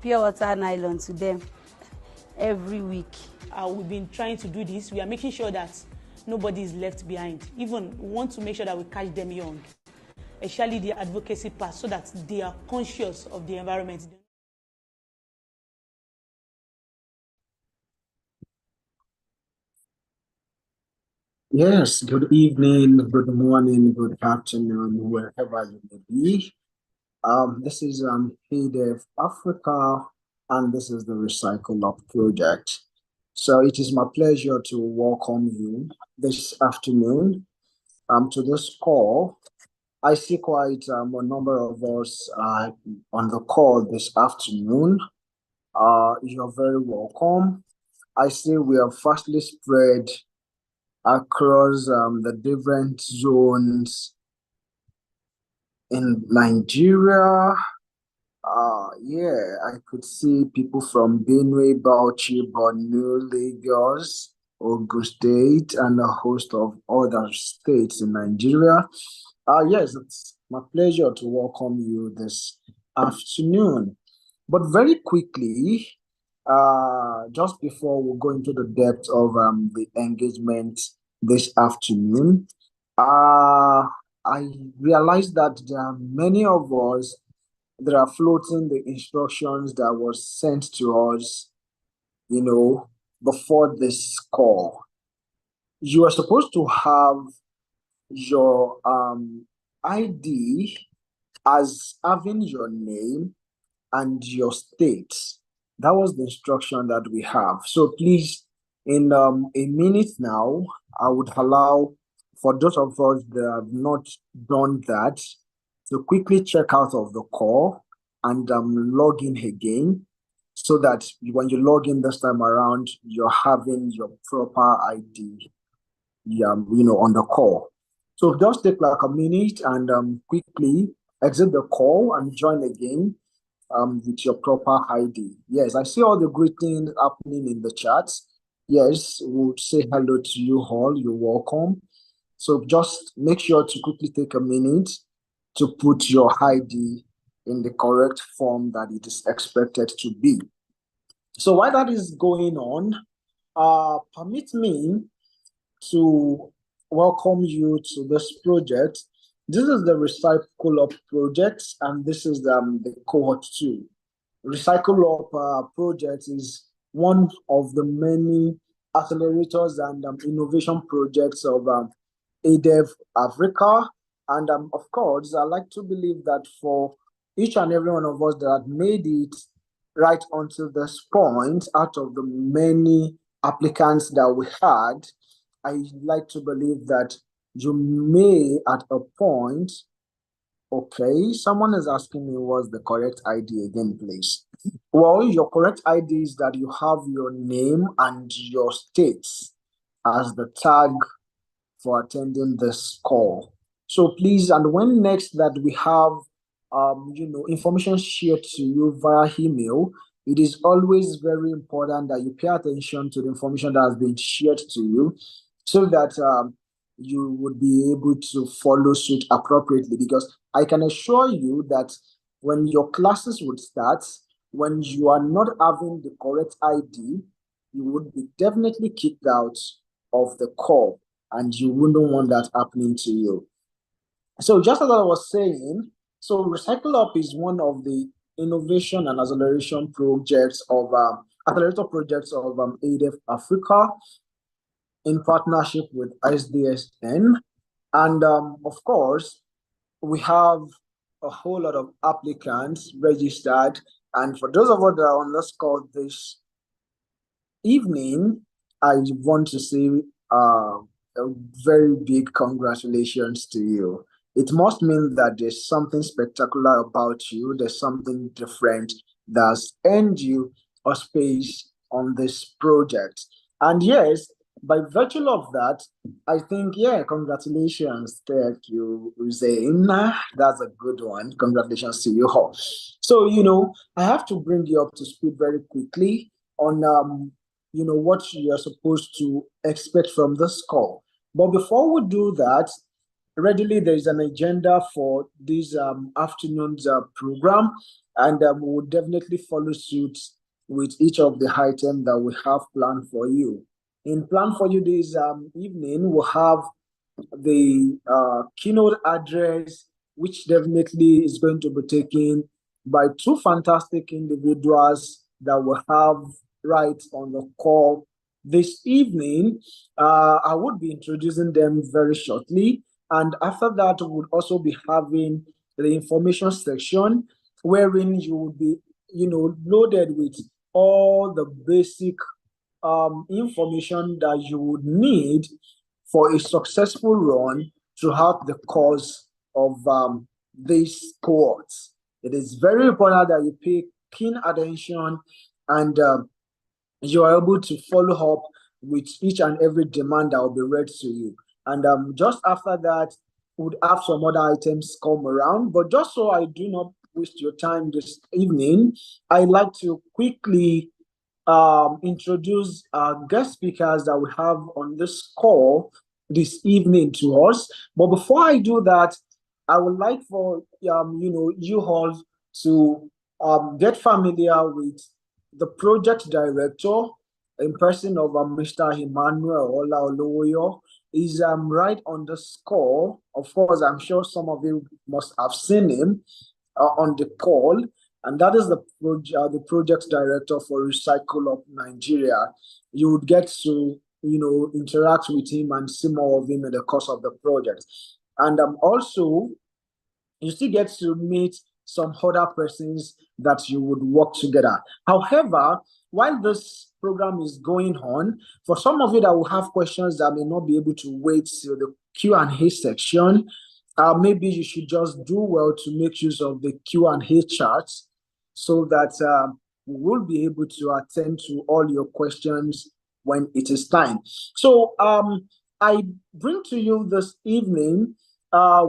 pure water nylon to them every week. We've been trying to do this. We are making sure that nobody is left behind. Even we want to make sure that we catch them young, especially the advocacy part, so that they are conscious of the environment. Yes, good evening, good morning, good afternoon, wherever you may be. This is HeyDev Africa, and this is the Recycle Up project. So it is my pleasure to welcome you this afternoon to this call. I see quite a number of us on the call this afternoon. You're very welcome. I see we are fastly spread across the different zones in Nigeria. Yeah, I could see people from Benue, Bauchi, Borno, Lagos, Ogun State, and a host of other states in Nigeria. Yes, it's my pleasure to welcome you this afternoon. But very quickly, just before we go into the depth of the engagement this afternoon, I realized that there are many of us that are floating the instructions that was sent to us, before this call. You are supposed to have your ID as having your name and your state. That was the instruction that we have. So please, in a minute now, I would allow for those of us that have not done that to quickly check out of the call and log in again, so that when you log in this time around, you're having your proper ID, on the call. So just take like a minute and quickly exit the call and join again with your proper ID. Yes, I see all the greetings happening in the chat. Yes, we'll say hello to you all. You're welcome. So just make sure to quickly take a minute to put your ID in the correct form that it is expected to be. So while that is going on, permit me to welcome you to this project. This is the Recycle Up project, and this is the cohort 2. Recycle Up project is one of the many accelerators and innovation projects of HeyDev Africa. And of course, I like to believe that for each and every one of us that had made it right until this point, out of the many applicants that we had, I like to believe that you may at a point. Okay, someone is asking me what's the correct ID again, please. Well, your correct ID is that you have your name and your state as the tag for attending this call. So please, and when next that we have information shared to you via email, it is always very important that you pay attention to the information that has been shared to you, so that you would be able to follow suit appropriately. Because I can assure you that when your classes would start, when you are not having the correct ID, you would be definitely kicked out of the call, and you wouldn't want that happening to you. So just as I was saying, so Recycle Up is one of the innovation and acceleration projects of accelerator projects of HeyDev Africa in partnership with ISDSN. And of course, we have a whole lot of applicants registered. And for those of us that are on this call this evening, I want to say a very big congratulations to you. It must mean that there's something spectacular about you. There's something different that's earned you a space on this project. And yes, by virtue of that, I think, yeah, congratulations. Thank you, Zain. That's a good one. Congratulations to you all. So, I have to bring you up to speed very quickly on, what you're supposed to expect from this call. But before we do that, readily there is an agenda for this afternoon's program. and we will definitely follow suit with each of the items that we have planned for you. In plan for you this evening, we'll have the keynote address, which definitely is going to be taken by two fantastic individuals that we have right on the call this evening. I would be introducing them very shortly. And after that, we would also be having the information section wherein you will be, loaded with all the basic information that you would need for a successful run throughout the course of these cohorts. It is very important that you pay keen attention and you are able to follow up with each and every demand that will be read to you. And just after that, we would have some other items come around. But just so I do not waste your time this evening, I'd like to quickly introduce guest speakers that we have on this call this evening to us. But before I do that, I would like for you all to get familiar with the project director in person of Mr. Emmanuel Olaoluwoyo. Is right on the score. Of course, I'm sure some of you must have seen him on the call, and that is the project director for Recycle Up Nigeria. You would get to interact with him and see more of him in the course of the project. And also, you still get to meet some other persons that you would work together. However, while this program is going on, for some of you that will have questions that may not be able to wait till the Q&A section, maybe you should just do well to make use of the Q&A charts so that we will be able to attend to all your questions when it is time. So I bring to you this evening,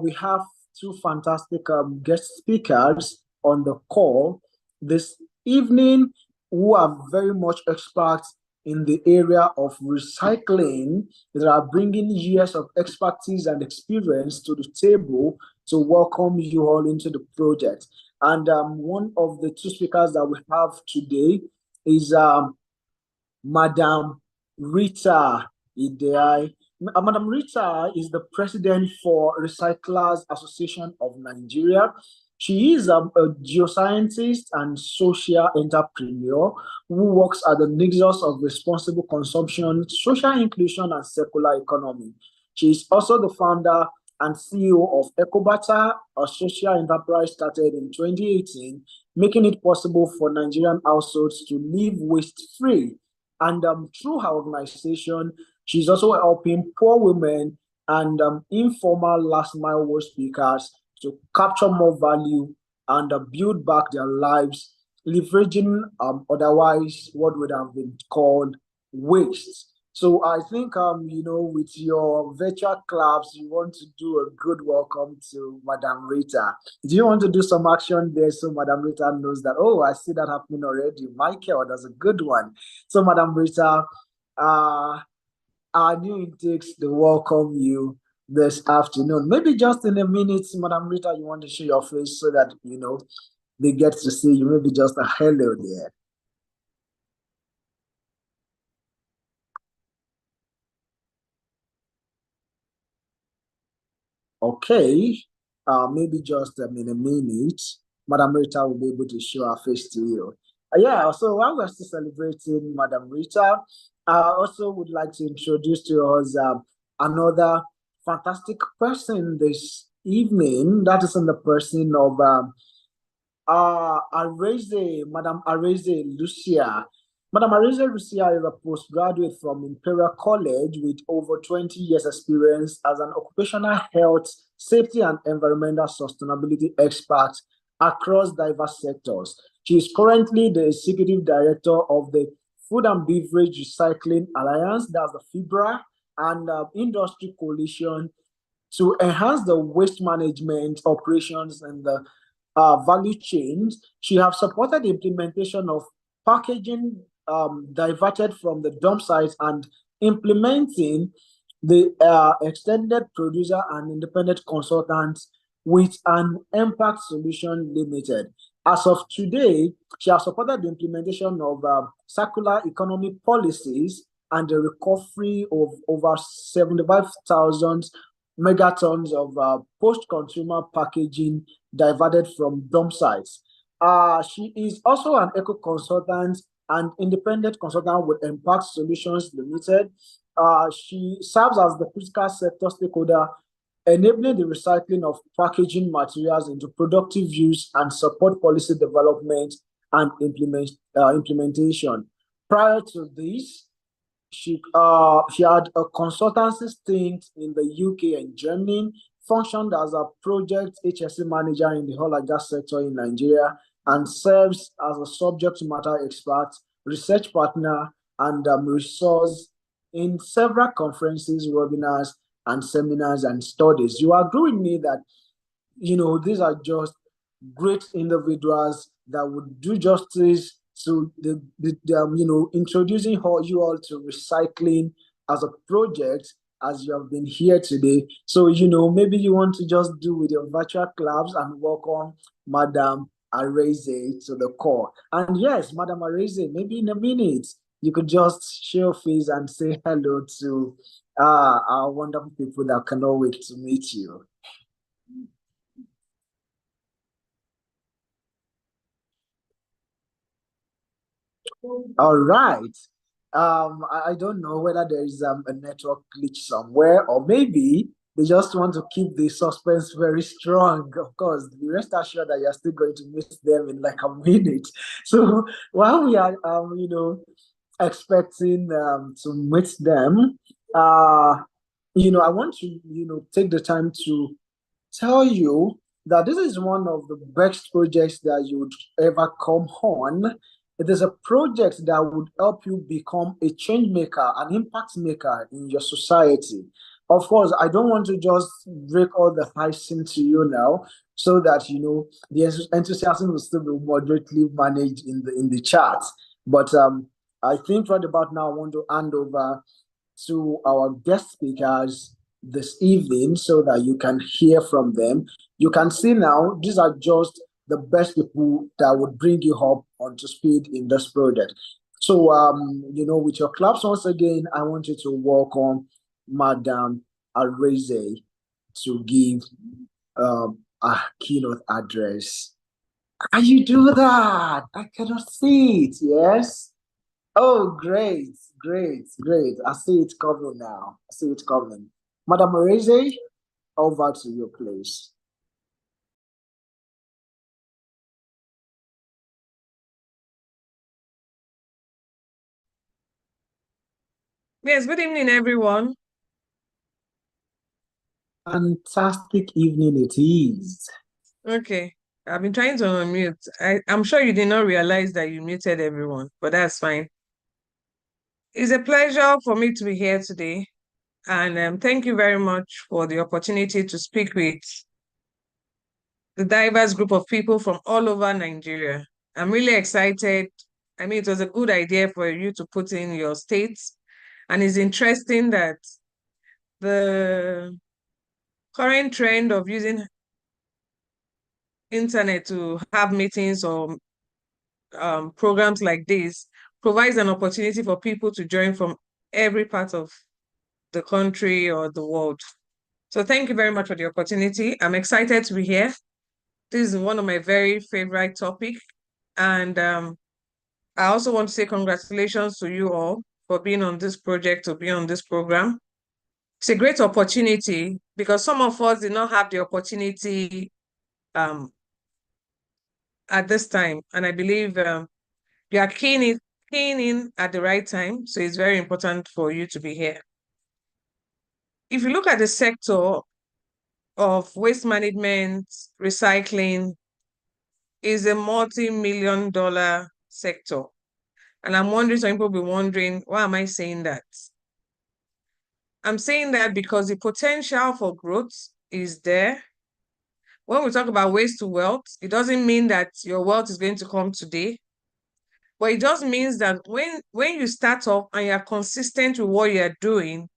we have two fantastic guest speakers on the call this evening who are very much experts in the area of recycling, that are bringing years of expertise and experience to the table to welcome you all into the project. And one of the two speakers that we have today is Madam Rita Idei. Madam Rita is the president for Recyclers Association of Nigeria. She is a geoscientist and social entrepreneur who works at the nexus of responsible consumption, social inclusion, and circular economy. She is also the founder and CEO of Ecobata, a social enterprise started in 2018, making it possible for Nigerian households to live waste-free. And through her organization, she's also helping poor women and informal last-mile waste pickers to capture more value and build back their lives, leveraging otherwise what would have been called waste. So I think, with your virtual claps, you want to do a good welcome to Madam Rita. Do you want to do some action there so Madam Rita knows that, oh, I see that happening already. Michael, that's a good one. So Madam Rita, our new intakes, they welcome you this afternoon. Maybe just in a minute, Madam Rita, you want to show your face so that, they get to see you. Maybe just a hello there. Okay, maybe just in a minute, Madam Rita will be able to show her face to you. Yeah, so while we're still celebrating Madam Rita, I also would like to introduce to us another fantastic person this evening. That is in the person of Madam Areze Lucia. Madam Areze Lucia is a postgraduate from Imperial College with over 20 years experience as an occupational health, safety, and environmental sustainability expert across diverse sectors. She is currently the executive director of the Food and Beverage Recycling Alliance, that's the FIBRA, and Industry Coalition to enhance the waste management operations and the value chains. She has supported the implementation of packaging diverted from the dump sites and implementing the extended producer and independent consultants with an Impact Solution Limited. As of today, she has supported the implementation of circular economy policies and the recovery of over 75,000 megatons of post-consumer packaging diverted from dump sites. She is also an eco consultant and independent consultant with Impact Solutions Limited. She serves as the critical sector stakeholder, enabling the recycling of packaging materials into productive use and support policy development and implementation. Prior to this, she had a consultancy stint in the UK and Germany, functioned as a project HSE manager in the oil and gas sector in Nigeria, and serves as a subject matter expert, research partner, and resource in several conferences, webinars, and seminars and studies. You agree with me that, these are just great individuals that would do justice to introducing you all to recycling as a project, as you have been here today. So, maybe you want to just do with your virtual claps and welcome Madam Areze to the call. And yes, Madam Areze, maybe in a minute, you could just show your face and say hello to our wonderful people that cannot wait to meet you. All right. I don't know whether there is a network glitch somewhere, or maybe they just want to keep the suspense very strong. Of course, the rest assured that you're still going to miss them in like a minute. So while we are, expecting to meet them, I want to, take the time to tell you that this is one of the best projects that you would ever come on. It is a project that would help you become a change maker, an impact maker in your society. Of course, I don't want to just break all the ice into you now, so that the enthusiasm will still be moderately managed in the chat. But I think right about now I want to hand over to our guest speakers this evening so that you can hear from them. You can see now, these are just the best people that would bring you up onto speed in this project. So, with your claps once again, I want you to welcome Madam Areze to give a keynote address. Can you do that? I cannot see it, yes? Oh, great, great, great. I see it coming now. I see it coming. Madam Areze, over to you, please. Yes, good evening, everyone. Fantastic evening it is. Okay, I've been trying to unmute. I'm sure you did not realize that you muted everyone, but that's fine. It's a pleasure for me to be here today, and thank you very much for the opportunity to speak with the diverse group of people from all over Nigeria. I'm really excited. I mean, it was a good idea for you to put in your states, and it's interesting that the current trend of using internet to have meetings or programs like this provides an opportunity for people to join from every part of the country or the world. So thank you very much for the opportunity. I'm excited to be here. This is one of my very favorite topics. And I also want to say congratulations to you all for being on this project, to be on this program. It's a great opportunity because some of us did not have the opportunity at this time. And I believe you are keen in at the right time. So it's very important for you to be here. If you look at the sector of waste management, recycling, is a multi-million-dollar sector. And I'm wondering, some people will be wondering, why am I saying that? I'm saying that because the potential for growth is there. When we talk about waste to wealth, it doesn't mean that your wealth is going to come today. But it just means that when you start off and you're consistent with what you're doing,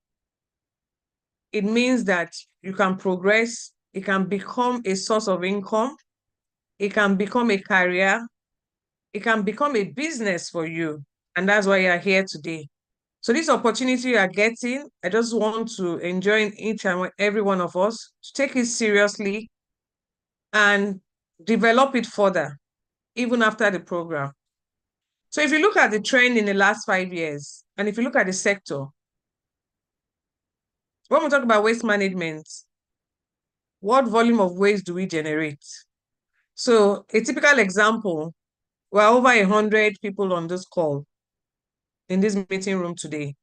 it means that you can progress, it can become a source of income, it can become a career, it can become a business for you. And that's why you're here today. So this opportunity you are getting, I just want to enjoin each and every one of us to take it seriously and develop it further, even after the program. So if you look at the trend in the last 5 years, and if you look at the sector, when we talk about waste management, what volume of waste do we generate? So a typical example, we're over 100 people on this call, in this meeting room today.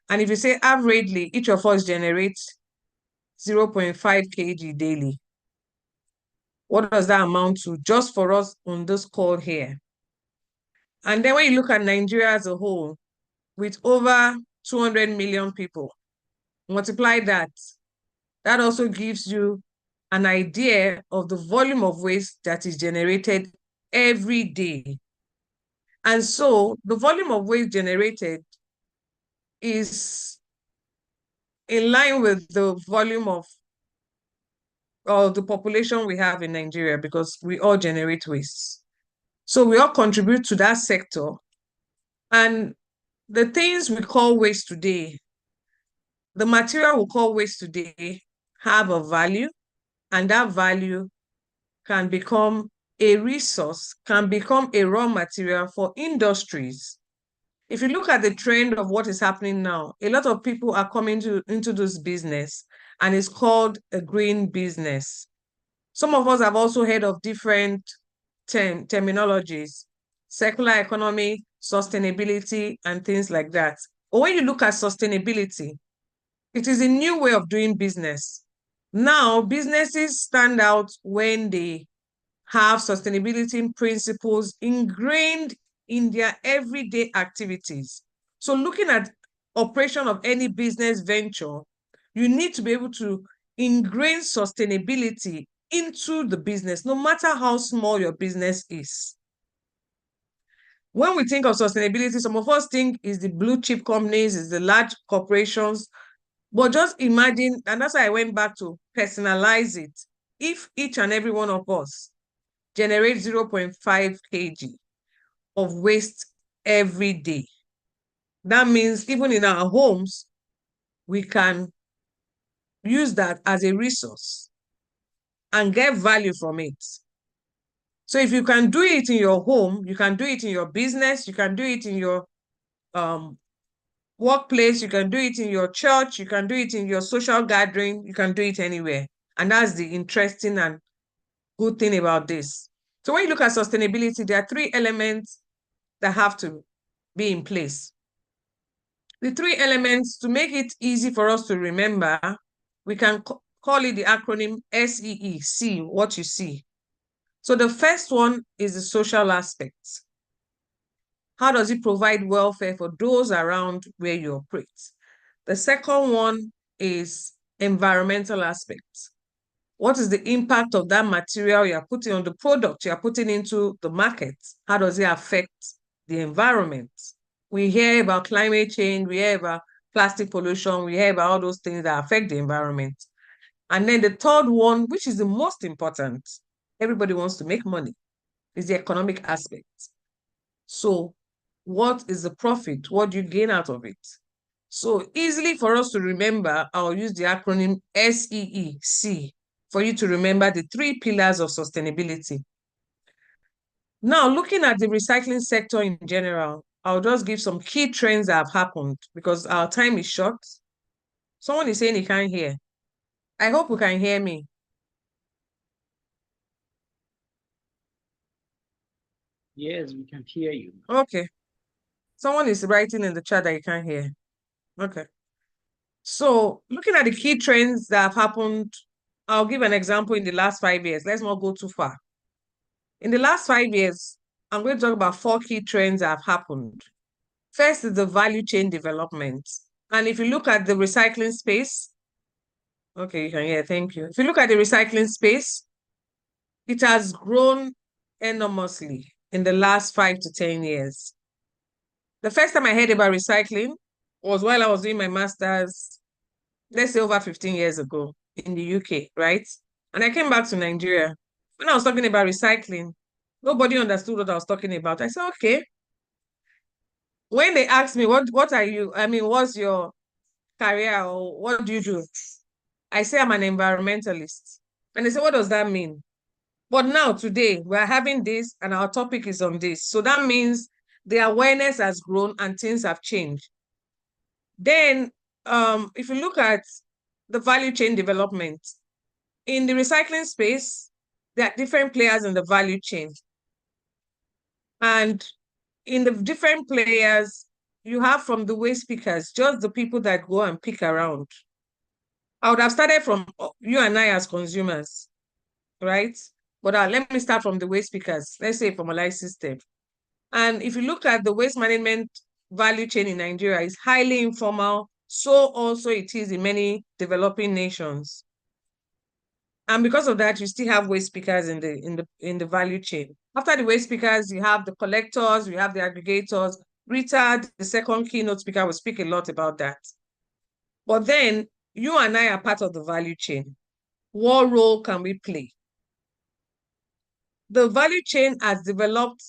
And if you say averagely, each of us generates 0.5 kg daily, what does that amount to just for us on this call here? And then when you look at Nigeria as a whole, with over 200 million people, multiply that, that also gives you an idea of the volume of waste that is generated every day. And so the volume of waste generated is in line with the volume of the population we have in Nigeria, because we all generate waste. So we all contribute to that sector. And the things we call waste today, the material we call waste today have a value, and that value can become a resource, can become a raw material for industries. If you look at the trend of what is happening now, a lot of people are coming into this business, and it's called a green business. Some of us have also heard of different terminologies, circular economy, sustainability, and things like that. But when you look at sustainability, it is a new way of doing business. Now, businesses stand out when they have sustainability principles ingrained in their everyday activities. So looking at operation of any business venture, you need to be able to ingrain sustainability into the business, no matter how small your business is. When we think of sustainability, some of us think is the blue chip companies, is the large corporations, but just imagine, and that's why I went back to personalize it. If each and every one of us generate 0.5 kg of waste every day, that means even in our homes, we can use that as a resource and get value from it. So if you can do it in your home, you can do it in your business, you can do it in your workplace, you can do it in your church, you can do it in your social gathering, you can do it anywhere. And that's the interesting and good thing about this. So when you look at sustainability, there are 3 elements that have to be in place. The 3 elements, to make it easy for us to remember, we can call it the acronym SEE, see what you see. So the first one is the social aspect. How does it provide welfare for those around where you operate? The second one is environmental aspect. What is the impact of that material you're putting on the product you're putting into the market? How does it affect the environment? We hear about climate change, we hear about plastic pollution, we hear about all those things that affect the environment. And then the third one, which is the most important, everybody wants to make money, is the economic aspect. So what is the profit? What do you gain out of it? So easily for us to remember, I'll use the acronym SEE, C, for you to remember the 3 pillars of sustainability. Now, looking at the recycling sector in general, I'll just give some key trends that have happened because our time is short. Someone is saying he can't hear. I hope you can hear me. Yes, we can hear you. Okay. Someone is writing in the chat that you can't hear. Okay. So looking at the key trends that have happened, I'll give an example in the last 5 years. Let's not go too far. In the last 5 years, I'm going to talk about 4 key trends that have happened. First is the value chain development. And if you look at the recycling space, okay, you can hear, thank you. If you look at the recycling space, it has grown enormously in the last 5 to 10 years. The first time I heard about recycling was while I was doing my master's, let's say over 15 years ago in the UK, right? And I came back to Nigeria. When I was talking about recycling, nobody understood what I was talking about. I said, okay. When they asked me, what are you? I mean, what's your career or what do you do? I say I'm an environmentalist. And they say, what does that mean? But now today we're having this and our topic is on this. So that means the awareness has grown and things have changed. Then if you look at the value chain development, in the recycling space, there are different players in the value chain. And in the different players, you have from the waste pickers, just the people that go and pick around. I would have started from you and I as consumers, right? But let me start from the waste pickers, let's say formalized system. And if you look at the waste management value chain in Nigeria, it's highly informal. So also it is in many developing nations. And because of that, you still have waste pickers in the value chain. After the waste pickers, you have the collectors, you have the aggregators. Rita, the second keynote speaker, will speak a lot about that. But then you and I are part of the value chain. What role can we play? The value chain has developed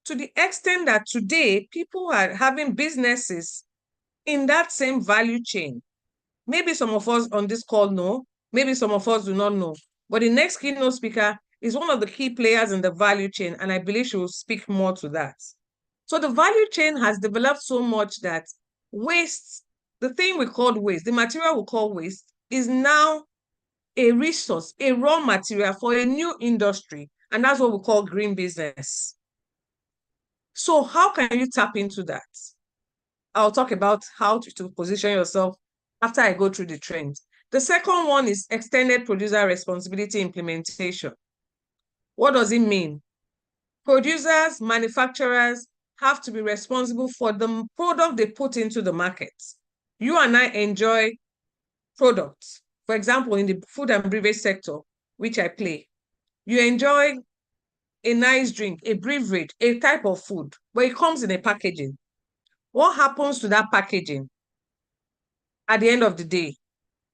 to the extent that today people are having businesses in that same value chain. Maybe some of us on this call know, maybe some of us do not know. But the next keynote speaker is one of the key players in the value chain, and I believe she will speak more to that. So the value chain has developed so much that waste, the thing we call waste, the material we call waste, is now a resource, a raw material for a new industry, and that's what we call green business. So how can you tap into that? I'll talk about how to position yourself after I go through the trends. The second one is extended producer responsibility implementation. What does it mean? Producers, manufacturers have to be responsible for the product they put into the market. You and I enjoy products. For example, in the food and beverage sector, which I play, you enjoy a nice drink, a beverage, a type of food, but it comes in a packaging. What happens to that packaging at the end of the day?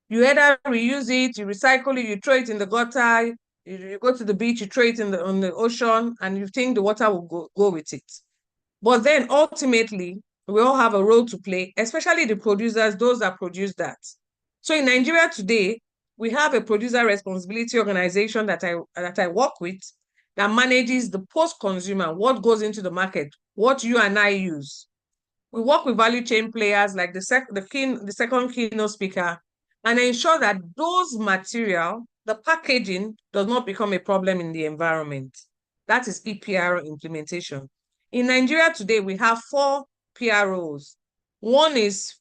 You either reuse it, you recycle it, you throw it in the gutter, you go to the beach, you throw it on the ocean, and you think the water will go with it. But then ultimately, we all have a role to play, especially the producers, those that produce that. So in Nigeria today, we have a producer responsibility organization that I work with that manages the post-consumer, what goes into the market, what you and I use. We work with value chain players like the second keynote speaker and ensure that those material, the packaging, does not become a problem in the environment. That is EPR implementation. In Nigeria today, we have 4 PROs. One is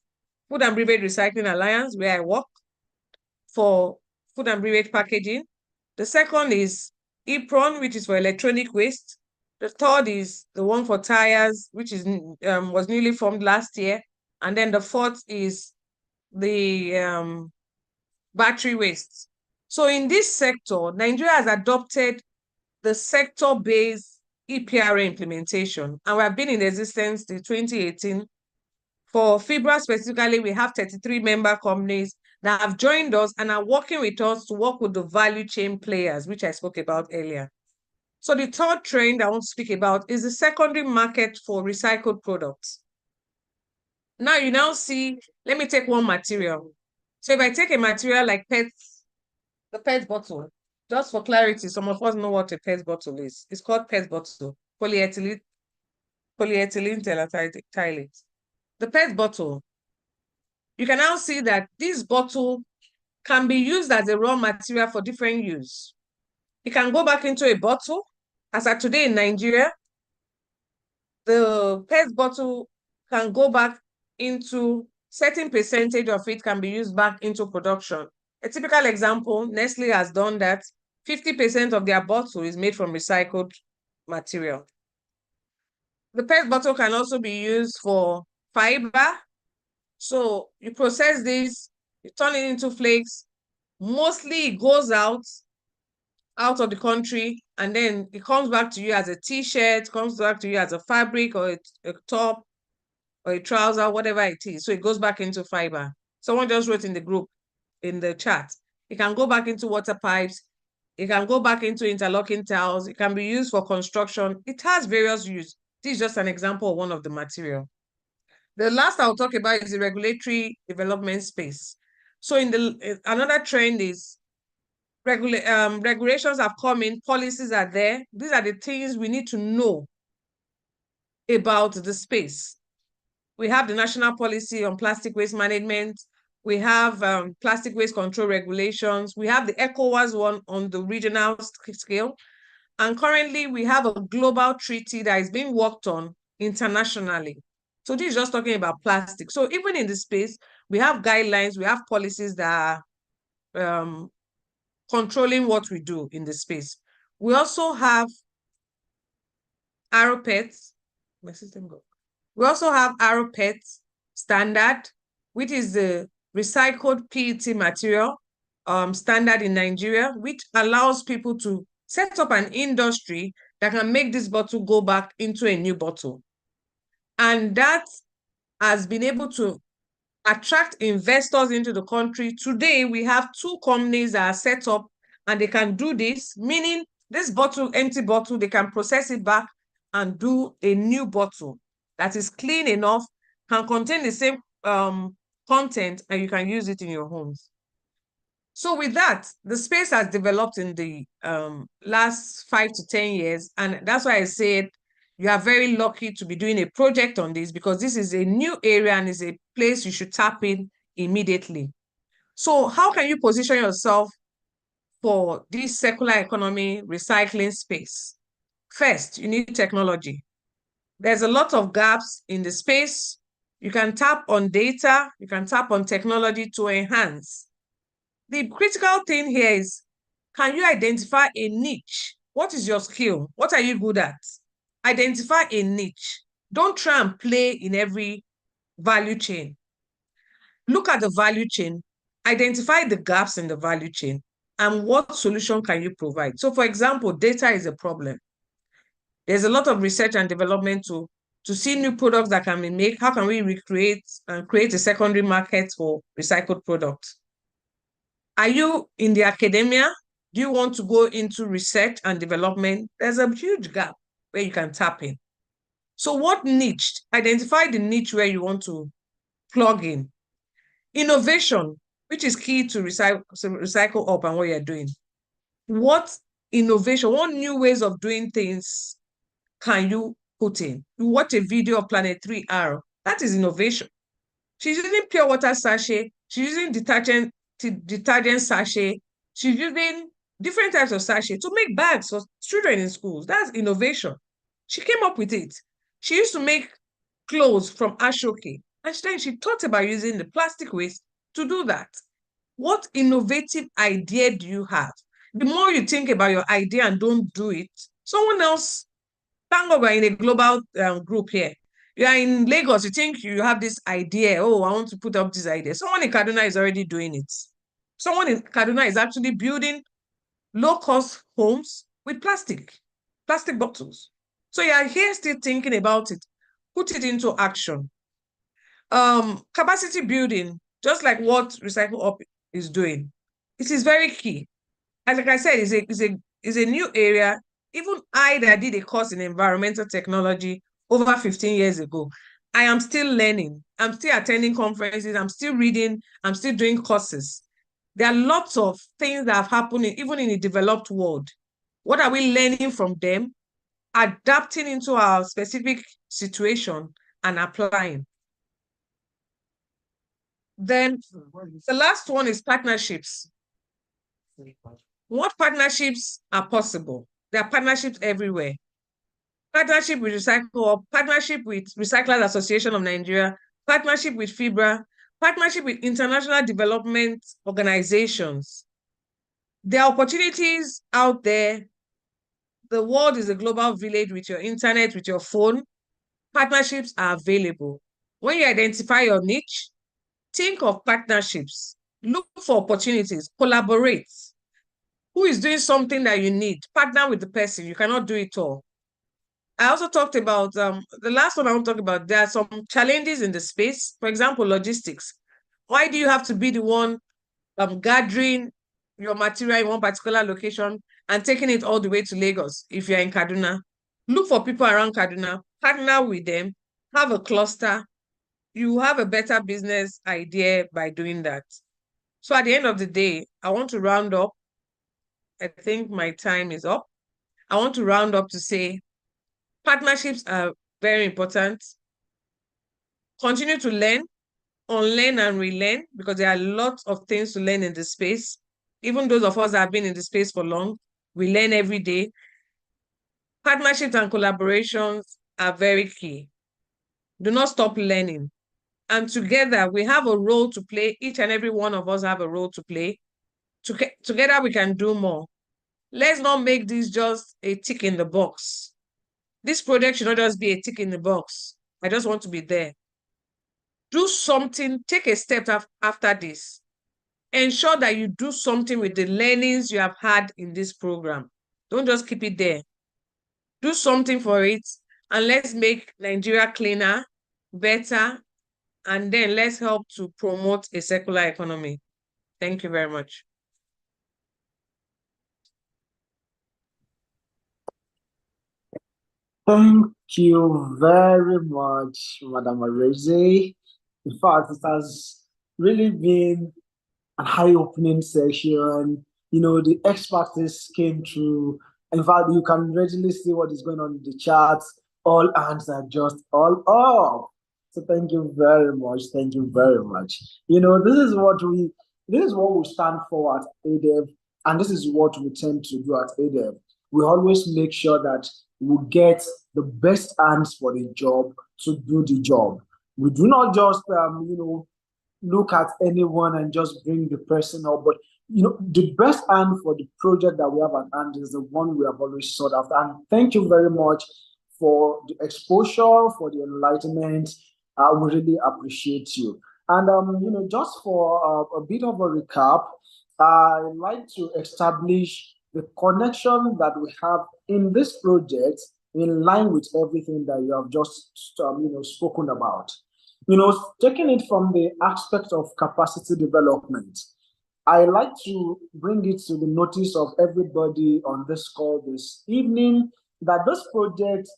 Food and Beverage Recycling Alliance, where I work for food and beverage packaging. The second is EPRON, which is for electronic waste. The third is the one for tires, which is was newly formed last year. And then the fourth is the battery waste. So in this sector, Nigeria has adopted the sector-based EPRA implementation, and we have been in existence since 2018. For FIBRA specifically, we have 33 member companies that have joined us and are working with us to work with the value chain players, which I spoke about earlier. So the third trend I want to speak about is the secondary market for recycled products. Now you now see, let me take one material. So if I take a material like the PET bottle, just for clarity, some of us know what a PET bottle is. It's called PET bottle, polyethylene terephthalate. The PET bottle, you can now see that this bottle can be used as a raw material for different use. It can go back into a bottle. As of today in Nigeria, the PET bottle can go back into certain percentage of it can be used back into production. A typical example, Nestle has done that. 50% of their bottle is made from recycled material. The PET bottle can also be used for fiber. So you process this, you turn it into flakes. Mostly it goes out of the country, and then it comes back to you as a t-shirt, comes back to you as a fabric or a top or a trouser, whatever it is. So it goes back into fiber. Someone just wrote in the group, in the chat, it can go back into water pipes. It can go back into interlocking tiles. It can be used for construction. It has various uses. This is just an example of one of the material. The last I'll talk about is the regulatory development space. So another trend is regulations have come in, policies are there. These are the things we need to know about the space. We have the national policy on plastic waste management. We have plastic waste control regulations. We have the ECOWAS one on the regional scale. And currently we have a global treaty that is being worked on internationally. So this is just talking about plastic. So even in the space, we have guidelines, we have policies that are controlling what we do in the space. We also have RoPET. My system go. We also have RoPET standard, which is the recycled PET material standard in Nigeria, which allows people to set up an industry that can make this bottle go back into a new bottle. And that has been able to attract investors into the country. Today, we have 2 companies that are set up and they can do this, meaning this bottle, empty bottle, they can process it back and do a new bottle that is clean enough, can contain the same content, and you can use it in your homes. So with that, the space has developed in the last 5 to 10 years. And that's why I said you are very lucky to be doing a project on this, because this is a new area and is a place you should tap in immediately. So how can you position yourself for this circular economy recycling space? First, you need technology. There's a lot of gaps in the space. You can tap on data, you can tap on technology to enhance. The critical thing here is, can you identify a niche? What is your skill? What are you good at? Identify a niche. Don't try and play in every value chain. Look at the value chain, identify the gaps in the value chain, and what solution can you provide? So for example, data is a problem. There's a lot of research and development to see new products that can be made. How can we recreate and create a secondary market for recycled products? Are you in the academia? Do you want to go into research and development? There's a huge gap where you can tap in. So what niche? Identify the niche where you want to plug in. Innovation, which is key to recycle up and what you're doing. What innovation, what new ways of doing things can you put in? You watch a video of Planet 3R. That is innovation. She's using pure water sachet. She's using detergent sachet. She's using different types of sachet to make bags for children in schools. That's innovation. She came up with it. She used to make clothes from ashoke. And then she thought about using the plastic waste to do that. What innovative idea do you have? The more you think about your idea and don't do it, someone else, thank God we're in a global group here. You are in Lagos, you think you have this idea, oh, I want to put up this idea. Someone in Kaduna is already doing it. Someone in Kaduna is actually building low-cost homes with plastic bottles. So you are here still thinking about it. Put it into action. Capacity building, just like what Recycle Up is doing. It is very key. And like I said, it's a new area. Even I that did a course in environmental technology over 15 years ago, I am still learning. I'm still attending conferences. I'm still reading. I'm still doing courses. There are lots of things that have happened even in the developed world. What are we learning from them? Adapting into our specific situation and applying. Then the last one is partnerships. What partnerships are possible? There are partnerships everywhere. Partnership with Recycle Up, partnership with Recyclers Association of Nigeria, partnership with FIBRA, partnership with international development organizations. There are opportunities out there. The world is a global village with your internet, with your phone. Partnerships are available. When you identify your niche, think of partnerships. Look for opportunities. Collaborate. Who is doing something that you need? Partner with the person. You cannot do it all. I also talked about, the last one I want to talk about, there are some challenges in the space. For example, logistics. Why do you have to be the one gathering your material in one particular location and taking it all the way to Lagos if you're in Kaduna. Look for people around Kaduna, partner with them, have a cluster. You have a better business idea by doing that. So at the end of the day, I want to round up. I think my time is up. I want to round up to say partnerships are very important. Continue to learn, unlearn and relearn, because there are lots of things to learn in this space. Even those of us that have been in the space for long, we learn every day. Partnerships and collaborations are very key. Do not stop learning. And together, we have a role to play. Each and every one of us have a role to play. Together, we can do more. Let's not make this just a tick in the box. This project should not just be a tick in the box. I just want to be there. Do something, take a step after this. Ensure that you do something with the learnings you have had in this program. Don't just keep it there. Do something for it, and let's make Nigeria cleaner, better, and then let's help to promote a circular economy. Thank you very much. Thank you very much, Madam Areze. In fact, it has really been an eye-opening session. You know, the expertise came through. In fact, you can readily see what is going on in the chat. All hands are just all up. So thank you very much. Thank you very much. You know, this is what we stand for at ADEV, and this is what we tend to do at ADEV. We always make sure that we get the best hands for the job to do the job. We do not just look at anyone and just bring the person up, but the best hand for the project that we have at hand is the one we have always sought after. And thank you very much for the exposure, for the enlightenment. We really appreciate you. And just for a bit of a recap, I'd like to establish the connection that we have in this project in line with everything that you have just spoken about. Taking it from the aspect of capacity development, I like to bring it to the notice of everybody on this call this evening that this project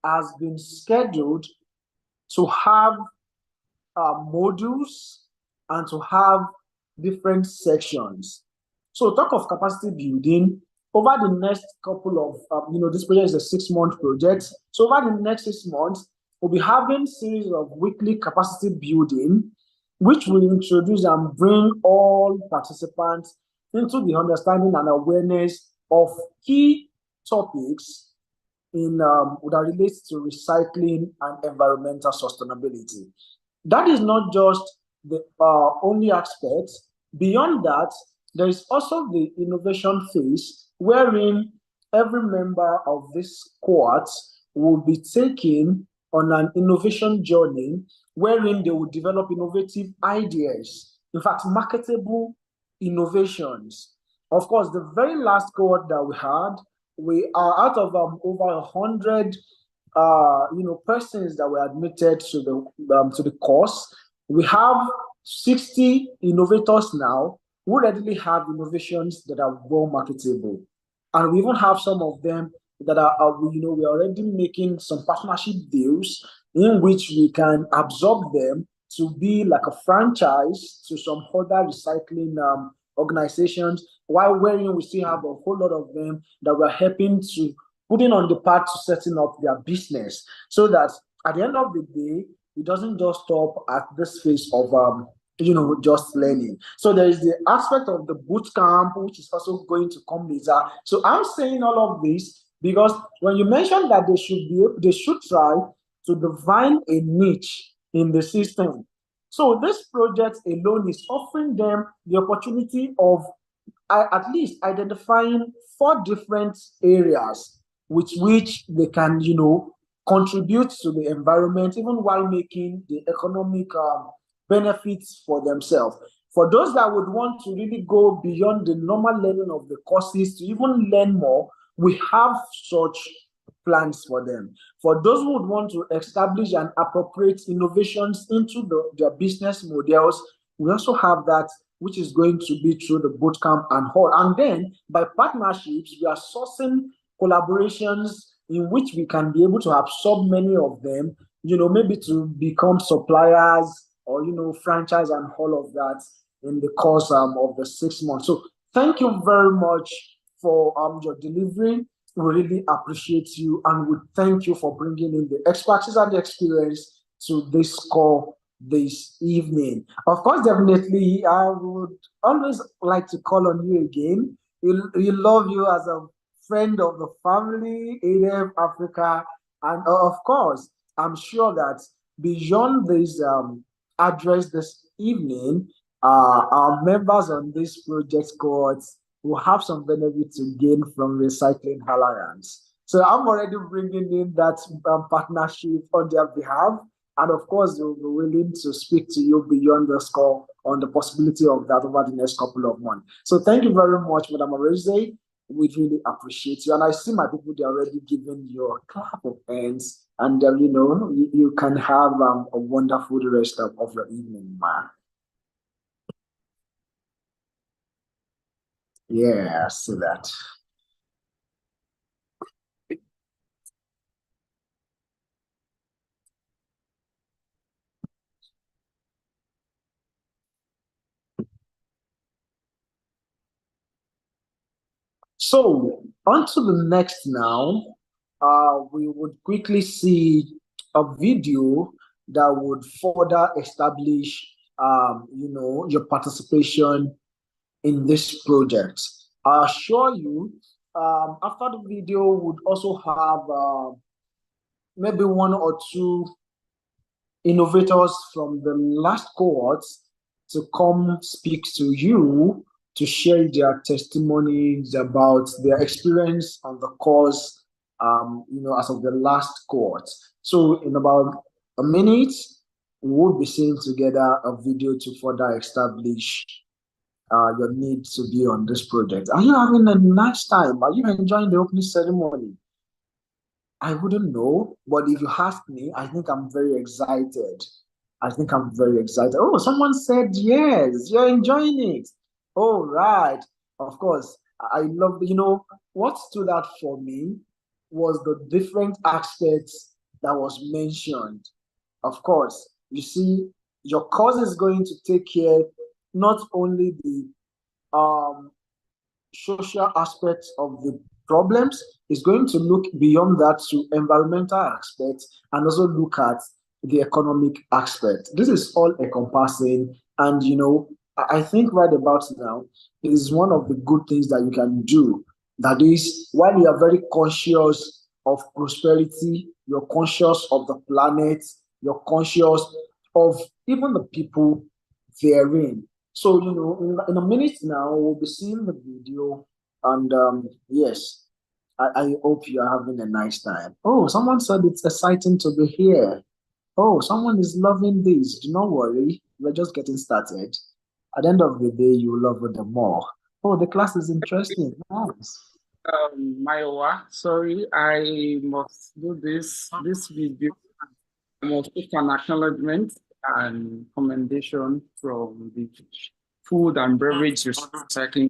has been scheduled to have modules and to have different sections. So talk of capacity building, over the next couple of, this project is a 6-month project. So over the next 6 months, we'll be having series of weekly capacity building, which will introduce and bring all participants into the understanding and awareness of key topics that relates to recycling and environmental sustainability. That is not just the only aspect. Beyond that, there is also the innovation phase, wherein every member of this cohort will be taken on an innovation journey, wherein they will develop innovative ideas, in fact, marketable innovations. Of course, the very last cohort that we are out of over 100 persons that were admitted to the course. We have 60 innovators now who readily have innovations that are well marketable. And we even have some of them that we're already making some partnership deals in which we can absorb them to be like a franchise to some other recycling organizations, while we still have a whole lot of them that we're helping to putting on the path to setting up their business, so that at the end of the day, it doesn't just stop at this phase of just learning. So there is the aspect of the boot camp, which is also going to come later. So I'm saying all of this because when you mentioned that they should try to define a niche in the system. So this project alone is offering them the opportunity of at least identifying 4 different areas with which they can, contribute to the environment, even while making the economic benefits for themselves. For those that would want to really go beyond the normal learning of the courses to even learn more, we have such plans for them. For those who would want to establish and appropriate innovations into their business models, we also have that which is going to be through the boot camp and all. And then by partnerships, we are sourcing collaborations in which we can be able to absorb many of them, maybe to become suppliers or, franchise and all of that in the course of the 6 months. So thank you very much for your delivery. We really appreciate you, and we thank you for bringing in the expertise and the experience to this call this evening. Of course, definitely, I would always like to call on you again. We love you as a friend of the family, ADF Africa, and of course, I'm sure that beyond this address this evening, our members on this project cohort will have some benefit to gain from Recycling Alliance. So I'm already bringing in that partnership on their behalf. And of course, we'll be willing to speak to you beyond the score on the possibility of that over the next couple of months. So thank you very much, Madam Oreze. We really appreciate you. And I see my people, they're already giving you a clap of hands. And, you can have a wonderful rest of your evening, man. Yeah, I see that. So on to the next now. We would quickly see a video that would further establish, your participation in this project. I assure you, after the video, would also have maybe one or two innovators from the last cohort to come speak to you to share their testimonies about their experience on the course, as of the last cohort. So in about a minute, we will be seeing together a video to further establish your need to be on this project. Are you having a nice time? Are you enjoying the opening ceremony? I wouldn't know, but if you ask me, I think I'm very excited. I think I'm very excited. Oh, someone said yes, you're enjoying it. Oh, right. Of course, I love, what stood out for me was the different aspects that was mentioned. Of course, you see, your course is going to take care not only the social aspects of the problems, is going to look beyond that to environmental aspects and also look at the economic aspect. This is all encompassing, and I think right about now it is one of the good things that you can do. That is, while you are very conscious of prosperity, you're conscious of the planet, you're conscious of even the people therein. So, in a minute now, we'll be seeing the video. And yes, I hope you're having a nice time. Oh, someone said it's exciting to be here. Oh, someone is loving this. Do not worry. We're just getting started. At the end of the day, you will love it the more. Oh, the class is interesting. Nice. Maiwa, sorry, I must do this video. I must put an acknowledgement and commendation from the Food and Beverage Recycling.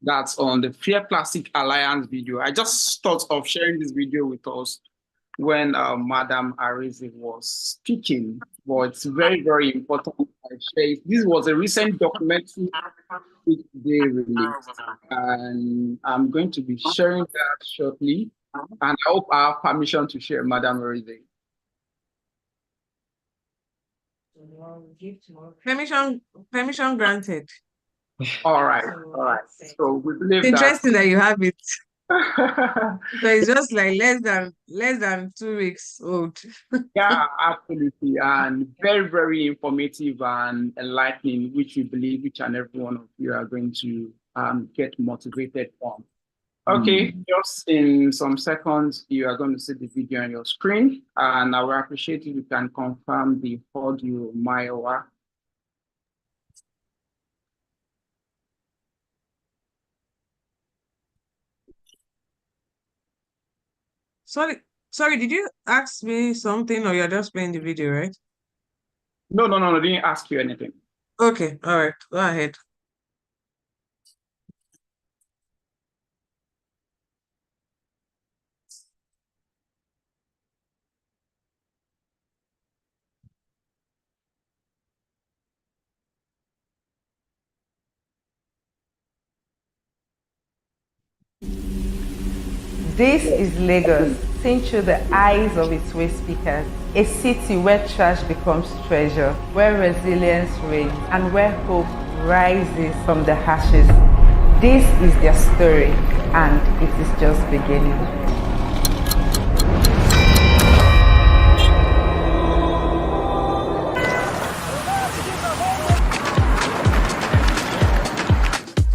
That's on the Fair Plastic Alliance video. I just thought of sharing this video with us when Madam Arizi was speaking, but it's very, very important I share it. This was a recent documentary which they released, and I'm going to be sharing that shortly, and I hope I have permission to share, Madam Arizi. Permission granted. All right. So we believe it's interesting that you have it. So it's just like less than 2 weeks old. Yeah, absolutely, and very, very informative and enlightening, which we believe each and every one of you are going to get motivated on. Okay, just in some seconds, you are going to see the video on your screen, and I will appreciate if you can confirm the audio, Maiwa. Sorry, did you ask me something or you're just playing the video, right? No, I didn't ask you anything. Okay, all right, go ahead. This is Lagos, seen through the eyes of its waste speakers. A city where trash becomes treasure, where resilience reigns, and where hope rises from the ashes. This is their story, and it is just beginning.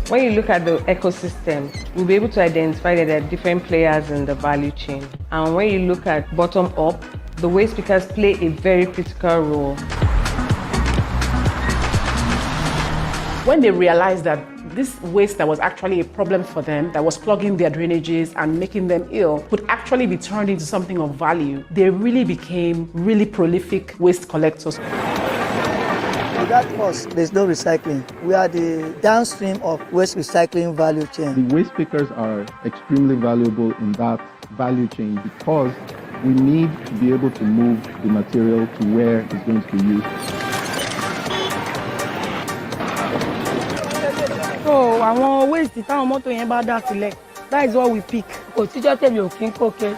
When you look at the ecosystem, we'll be able to identify that there are different players in the value chain. And when you look at bottom up, the waste pickers play a very critical role. When they realized that this waste that was actually a problem for them, that was clogging their drainages and making them ill, could actually be turned into something of value, they really became really prolific waste collectors. Without us, there's no recycling. We are the downstream of waste recycling value chain. The waste pickers are extremely valuable in that value chain because we need to be able to move the material to where it's going to be used. So àwọn waste táwọn mọ́tò yẹn bá dá sílẹ̀, that is what we pick. Kò tíjọ́ tèmi ò kí ń kókè.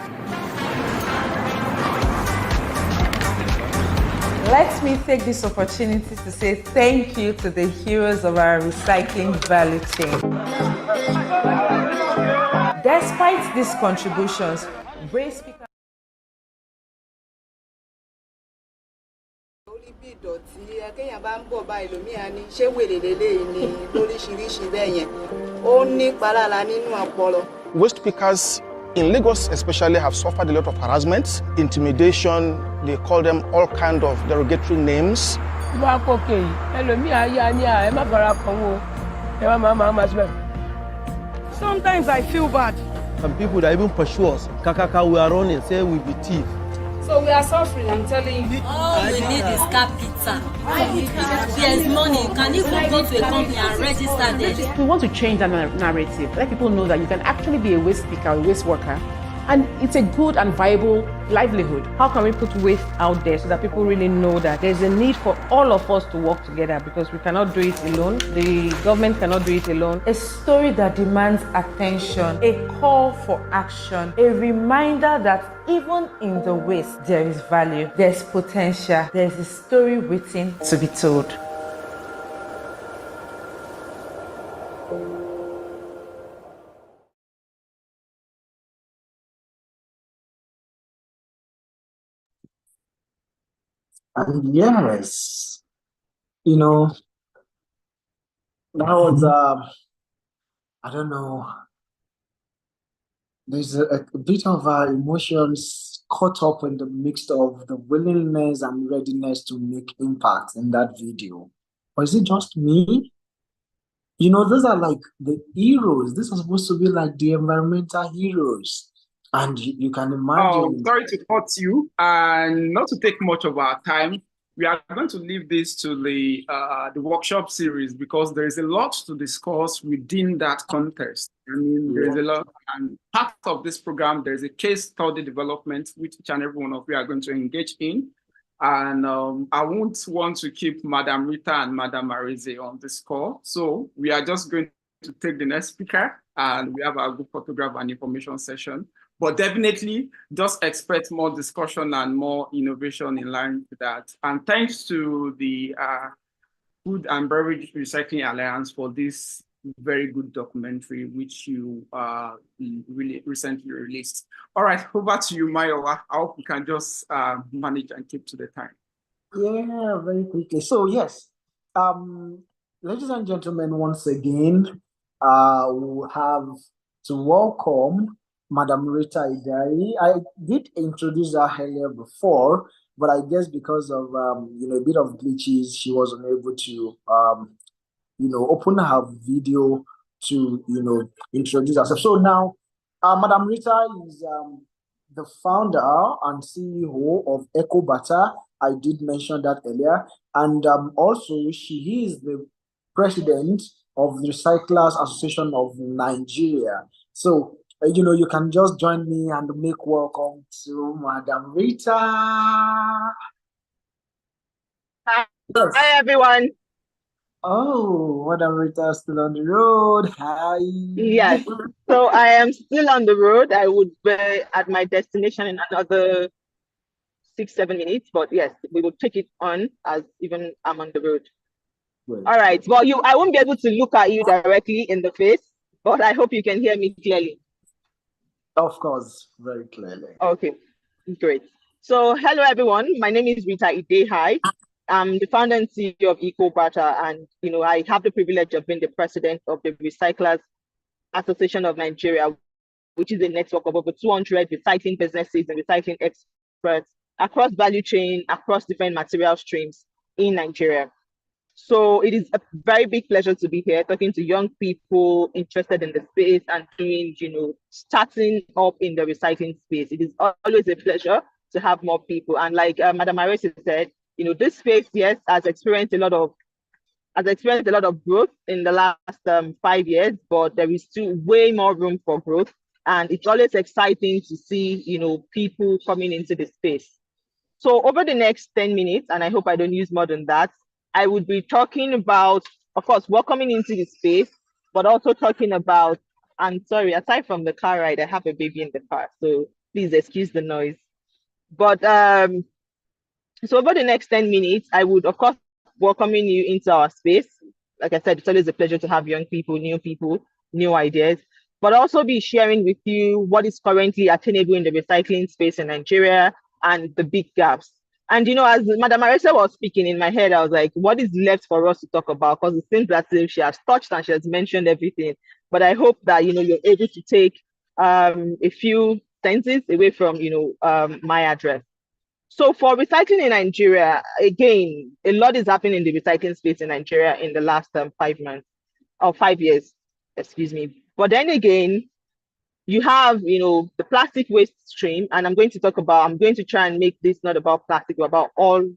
Let me take this opportunity to say thank you to the heroes of our recycling value chain. Despite these contributions, waste pickers kéèyàn bá ń bọ̀ bá ẹlòmíà ní ṣé wèrè lélẹ́yìí ni lóríṣiríṣi bẹ́ẹ̀ yẹn ó ní palára nínú ọpọlọ. Waste pickers in Lagos especially have suffered a lot of harassment, intimidation. They call them all kind of derogatory names. Sometimes I feel bad. Some people that even pursue us, Kakaka, we are running, say we be thief. So we are suffering, I'm telling you. All we need is capital. There's money. You can even go to a company and register there. We want to change that narrative. Let people know that you can actually be a waste picker, a waste worker, and it's a good and viable livelihood. How can we put waste out there so that people really know that there's a need for all of us to work together, because we cannot do it alone. The government cannot do it alone. A story that demands attention, a call for action, a reminder that even in the waste there is value, there's potential, there's a story waiting to be told. And yes, you know, that was I don't know. There's a bit of emotions caught up in the mix of the willingness and readiness to make impact in that video. Or is it just me? You know, those are like the heroes. This is supposed to be like the environmental heroes. And you can imagine. Sorry to cut you, and not to take much of our time. We are going to leave this to the workshop series because there is a lot to discuss within that context. I mean, there is a lot, and part of this program, there is a case study development which each and every one of you are going to engage in. And I won't want to keep Madam Rita and Madam Marize on this call. So we are just going to take the next speaker, and we have our group photograph and information session. But definitely just expect more discussion and more innovation in line with that. And thanks to the Food and Beverage Recycling Alliance for this very good documentary, which you really recently released. All right, over to you, Mayowa. I hope you can just manage and keep to the time. Yeah, very quickly. So yes, ladies and gentlemen, once again, we'll have to welcome Madam Rita Idari. I did introduce her earlier before, but I guess because of a bit of glitches, she was unable to open her video to introduce herself. So now, Madam Rita is the founder and CEO of EcoBata, I did mention that earlier. And also, she is the president of the Recyclers Association of Nigeria. So, you can just join me and make welcome to Madam Rita. Hi, Yes. hi everyone. Oh, Madam Rita is still on the road. Hi. Yes, so I am still on the road. I would be at my destination in another 6-7 minutes, but yes, we will take it on as even I'm on the road. Great. All right. Well, I won't be able to look at you directly in the face, but I hope you can hear me clearly. Of course, very clearly. Okay, great. So hello everyone. My name is Rita Idehai. I'm the founder and CEO of EcoBarter, and I have the privilege of being the president of the Recyclers Association of Nigeria, which is a network of over 200 recycling businesses and recycling experts across value chain, across different material streams in Nigeria. So it is a very big pleasure to be here talking to young people interested in the space and doing, starting up in the recycling space. It is always a pleasure to have more people. And like Madam Aresi said, this space, yes, has experienced a lot of growth in the last 5 years, but there is still way more room for growth. And it's always exciting to see, people coming into the space. So over the next 10 minutes, and I hope I don't use more than that, I would be talking about, of course, welcoming into the space, but also talking about, I'm sorry, aside from the car ride, I have a baby in the car, so please excuse the noise. But so over the next 10 minutes, I would, of course, welcoming you into our space. Like I said, it's always a pleasure to have young people, new ideas, but also be sharing with you what is currently attainable in the recycling space in Nigeria and the big gaps. And as Madam Aresa was speaking in my head, I was like, what is left for us to talk about? Because it seems as if she has touched and she has mentioned everything. But I hope that you're able to take a few sentences away from my address. So for recycling in Nigeria, again, a lot is happening in the recycling space in Nigeria in the last 5 months or 5 years, excuse me. But then again, you have, the plastic waste stream, and I'm going to try and make this not about plastic, but about all,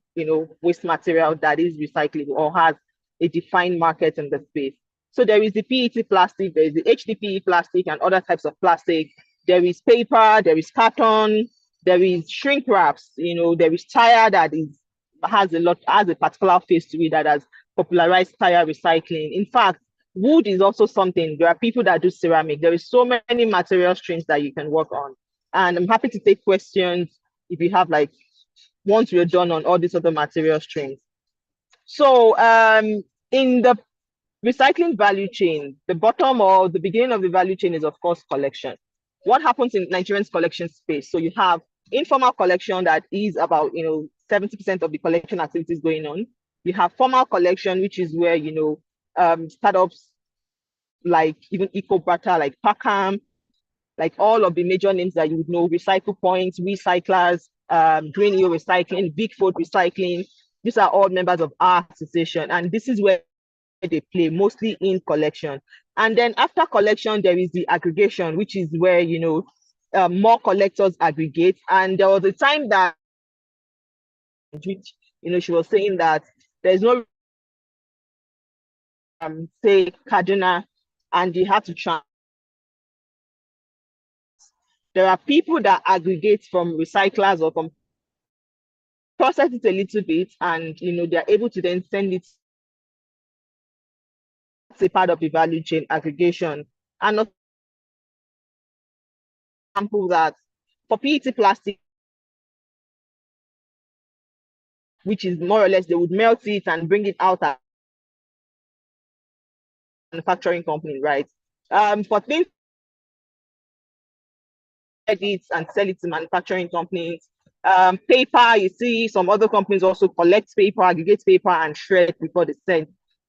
waste material that is recyclable or has a defined market in the space. So there is the PET plastic, there is the HDPE plastic and other types of plastic. There is paper, there is carton, there is shrink wraps, there is tire that has a particular face to it that has popularized tire recycling. In fact, wood is also something. There are people that do ceramic. There is so many material streams that you can work on. And I'm happy to take questions if you have once we're done on all these other material streams. So in the recycling value chain, the bottom or the beginning of the value chain is, of course, collection. What happens in Nigerian's collection space? So you have informal collection that is about 70% of the collection activities going on. You have formal collection, which is where startups like even EcoBarter, like Packham, like all of the major names that you would know, Recycle Points, Recyclers, Green Hill Recycling, Big Food Recycling. These are all members of our association, and this is where they play mostly in collection. And then after collection, there is the aggregation, which is where more collectors aggregate. And there was a time that she was saying that there's no say Kaduna, and you have to try. There are people that aggregate from recyclers or from process it a little bit, and they're able to then send it. That's a part of the value chain aggregation. And example that for PET plastic, which is more or less they would melt it and bring it out at manufacturing company, right? For things it and sell it to manufacturing companies. Paper, you see some other companies also collect paper, aggregate paper and shred before they send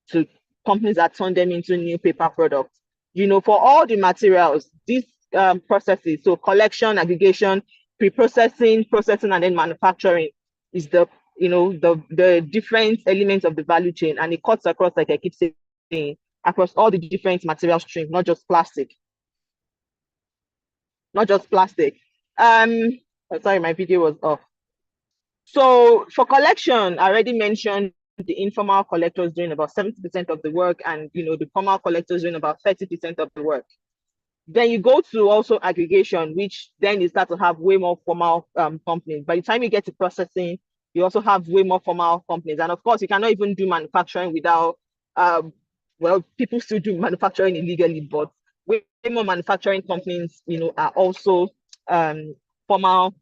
to companies that turn them into new paper products. For all the materials, these processes, so collection, aggregation, pre-processing, processing, and then manufacturing is the different elements of the value chain, and it cuts across, like I keep saying, across all the different material streams, not just plastic. Sorry, my video was off. So for collection, I already mentioned the informal collectors doing about 70% of the work, and the formal collectors doing about 30% of the work. Then you go to also aggregation, which then you start to have way more formal companies. By the time you get to processing, you also have way more formal companies. And of course, you cannot even do manufacturing without, well, people still do manufacturing illegally, but way more manufacturing companies, are also formal,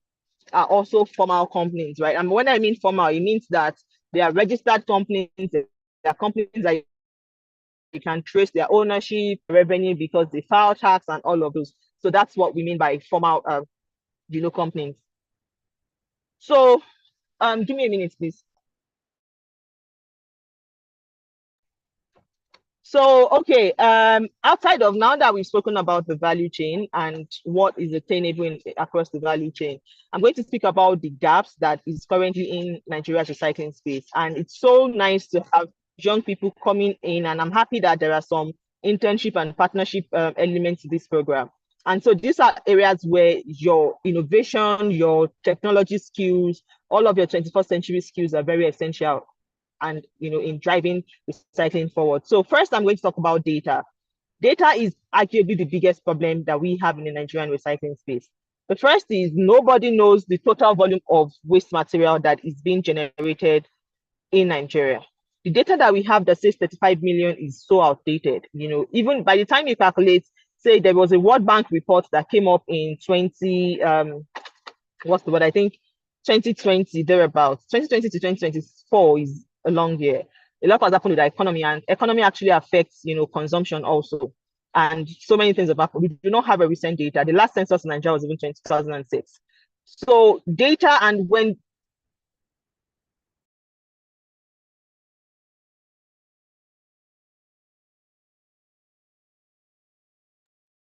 companies, right? And when I mean formal, it means that they are registered companies, they are companies that you can trace their ownership, revenue, because they file tax and all of those. So that's what we mean by formal, companies. So, give me a minute, please. So, okay, outside of now that we've spoken about the value chain and what is attainable across the value chain, I'm going to speak about the gaps that is currently in Nigeria's recycling space. And it's so nice to have young people coming in, and I'm happy that there are some internship and partnership elements to this program. And so these are areas where your innovation, your technology skills, all of your 21st century skills are very essential, and in driving recycling forward. So first, I'm going to talk about data. Data is arguably the biggest problem that we have in the Nigerian recycling space. The first is nobody knows the total volume of waste material that is being generated in Nigeria. The data that we have that says 35 million is so outdated. Even by the time you calculate, say there was a World Bank report that came up in 2020 thereabouts. 2020 to 2024 is a long year. A lot has happened with the economy, and economy actually affects consumption also, and so many things have happened. We do not have a recent data. The last census in Nigeria was even 2006. So data, and when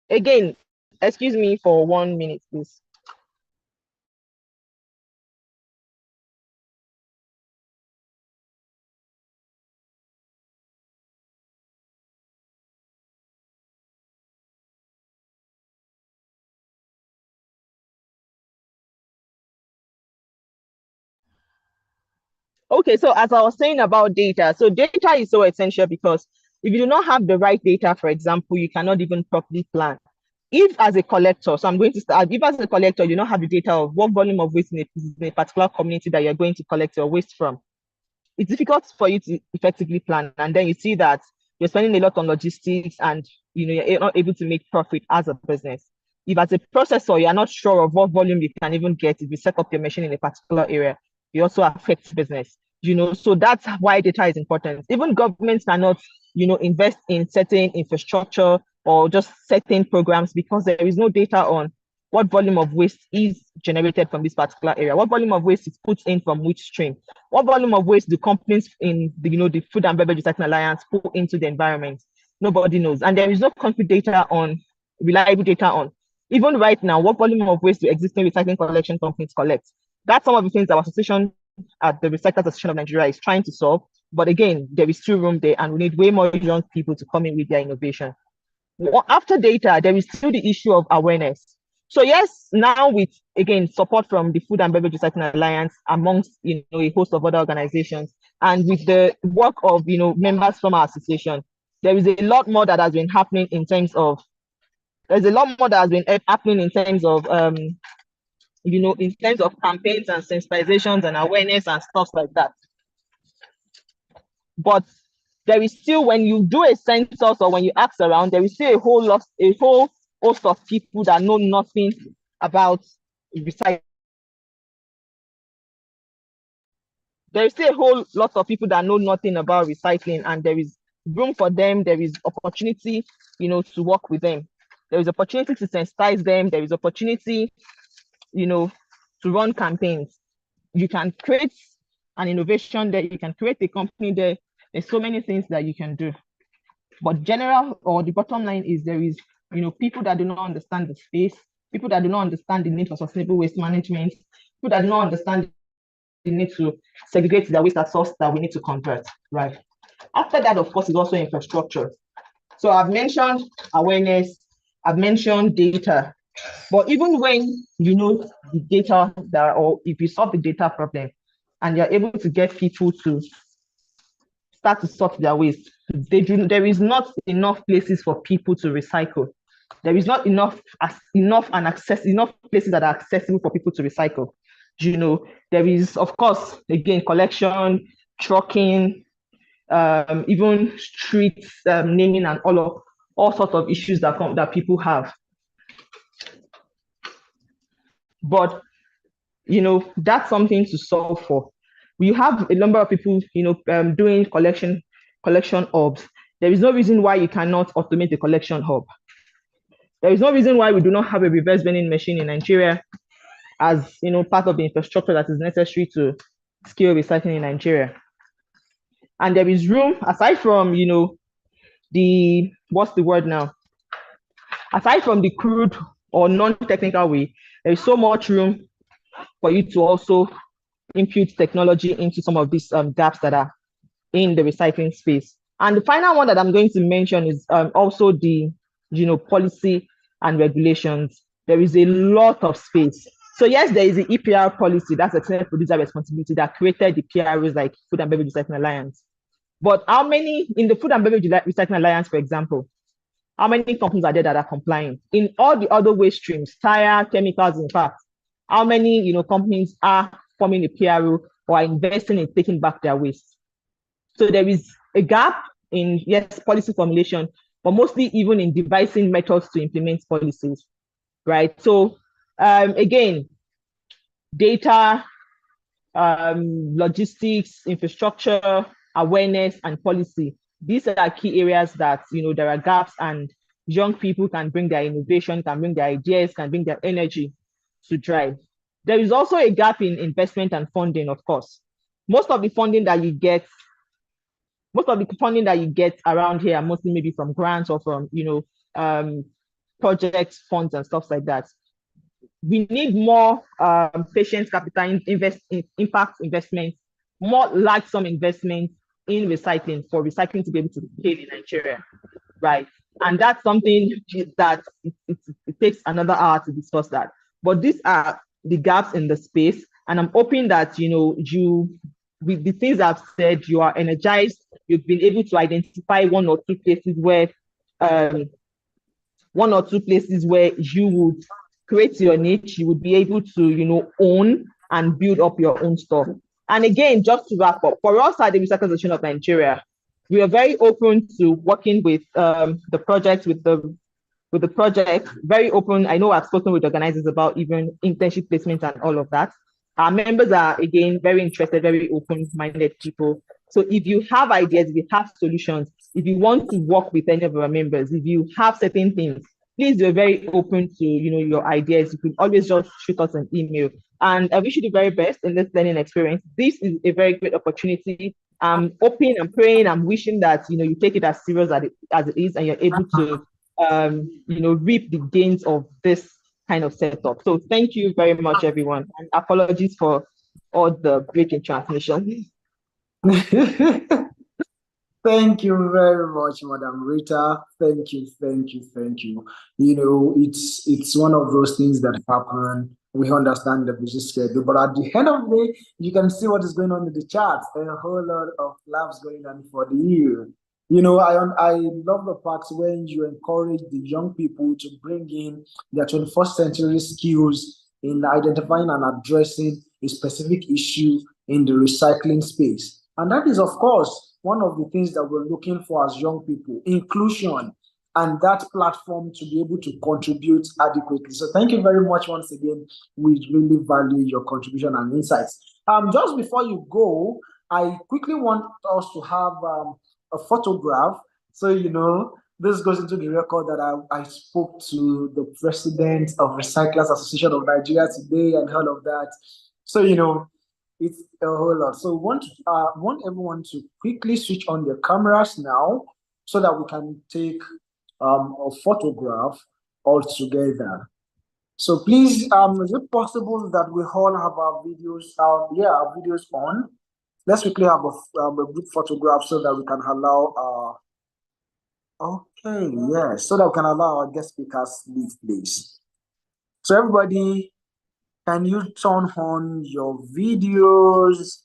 again, excuse me for 1 minute, please. Okay, so as I was saying about data, so data is so essential because if you do not have the right data, for example, you cannot even properly plan. If as a collector, so I'm going to start, if as a collector, you don't have the data of what volume of waste in a particular community that you're going to collect your waste from, it's difficult for you to effectively plan. And then you see that you're spending a lot on logistics, and you're not able to make profit as a business. If as a processor, you're not sure of what volume you can even get if you set up your machine in a particular area, it also affects business. So that's why data is important. Even governments cannot, invest in certain infrastructure or just certain programs because there is no data on what volume of waste is generated from this particular area, what volume of waste is put in from which stream, what volume of waste do companies in the Food and Beverage Recycling Alliance put into the environment. Nobody knows, and there is no concrete data on, reliable data on, even right now, what volume of waste do existing recycling collection companies collect. That's some of the things our association at the Recyclers Association of Nigeria is trying to solve. But again, there is still room there, and we need way more young people to come in with their innovation. After data, there is still the issue of awareness. So yes, now with, again, support from the Food and Beverage Recycling Alliance amongst, a host of other organizations, and with the work of, members from our association, there is a lot more that has been happening in terms of, in terms of campaigns and sensitizations and awareness and stuff like that. But there is still, when you do a census or when you ask around, there is still a whole host of people that know nothing about recycling. There is still a whole lot of people that know nothing about recycling, and there is room for them. There is opportunity, to work with them. There is opportunity to sensitize them. There is opportunity, to run campaigns. You can create an innovation there. You can create a company there. There's so many things that you can do. But the bottom line is there is, people that do not understand the space, people that do not understand the need for sustainable waste management, people that do not understand the need to segregate the waste at source that we need to convert, right? After that, of course, is also infrastructure. So I've mentioned awareness, I've mentioned data, but even when you know the data or if you solve the data problem, and you're able to get people to start to sort their waste. There is not enough places for people to recycle. There is not enough places that are accessible for people to recycle. There is, of course, again, collection, trucking, even streets naming, and all sorts of issues that people have. But that's something to solve for. We have a number of people, doing collection hubs. There is no reason why you cannot automate a collection hub. There is no reason why we do not have a reverse vending machine in Nigeria as part of the infrastructure that is necessary to scale recycling in Nigeria. And there is room, aside from the what's the word now? Aside from the crude or non-technical way, there is so much room for you to also impute technology into some of these gaps that are in the recycling space. And the final one that I'm going to mention is also the policy and regulations. There is a lot of space. So yes, there is the EPR policy, that's extended producer responsibility, that created the PROs like Food and Beverage Recycling Alliance. But how many in the Food and Beverage Recycling Alliance, for example, how many companies are there that are complying? In all the other waste streams, tire, chemicals, in fact, how many companies are forming a PRO or are investing in taking back their waste? So there is a gap in, yes, policy formulation, but mostly even in devising methods to implement policies, right? So again, data, logistics, infrastructure, awareness, and policy. These are key areas that there are gaps, and young people can bring their innovation, can bring their ideas, can bring their energy to drive. There is also a gap in investment and funding, of course. Most of the funding that you get around here are mostly maybe from grants or from project funds and stuff like that. We need more patient capital impact investment, more large sum investment in recycling for recycling to be able to scale in Nigeria, right? And that's something that it takes another hour to discuss that. But these are the gaps in the space, and I'm hoping that with the things I've said, you are energized. You've been able to identify one or two places where you would create your niche. You would be able to own and build up your own stuff. And again, just to wrap up, for us at the Recycle Association of Nigeria, we are very open to working with the project, with the project, very open. I know I've spoken with organizers about even internship placement and all of that. Our members are, again, very interested, very open-minded people. So if you have ideas, if you have solutions, if you want to work with any of our members, if you have certain things, please be very open to your ideas. You can always just shoot us an email. And I wish you the very best in this learning experience. This is a very great opportunity. I'm hoping and praying, I'm wishing that you take it as serious as it is, and you're able to reap the gains of this kind of setup. So thank you very much, everyone, and apologies for all the break in transmission. Thank you very much, Madam Rita. Thank you. It's one of those things that happen. We understand the busy schedule, but at the end of the day, you can see what is going on in the chat. There are a whole lot of laughs going on for the year. I love the part when you encourage the young people to bring in their 21st century skills in identifying and addressing a specific issue in the recycling space. And that is, of course, one of the things that we're looking for as young people, inclusion, and that platform to be able to contribute adequately. So thank you very much once again. We really value your contribution and insights. Just before you go, I quickly want us to have a photograph. So, this goes into the record that I spoke to the president of Recyclers Association of Nigeria today and all of that. So, it's a whole lot. So want everyone to quickly switch on their cameras now so that we can take a photograph all together. So please, is it possible that we all have our videos, our videos on? Let's quickly have a group photograph so that we can allow so that we can allow our guest speakers leave, please. So everybody, can you turn on your videos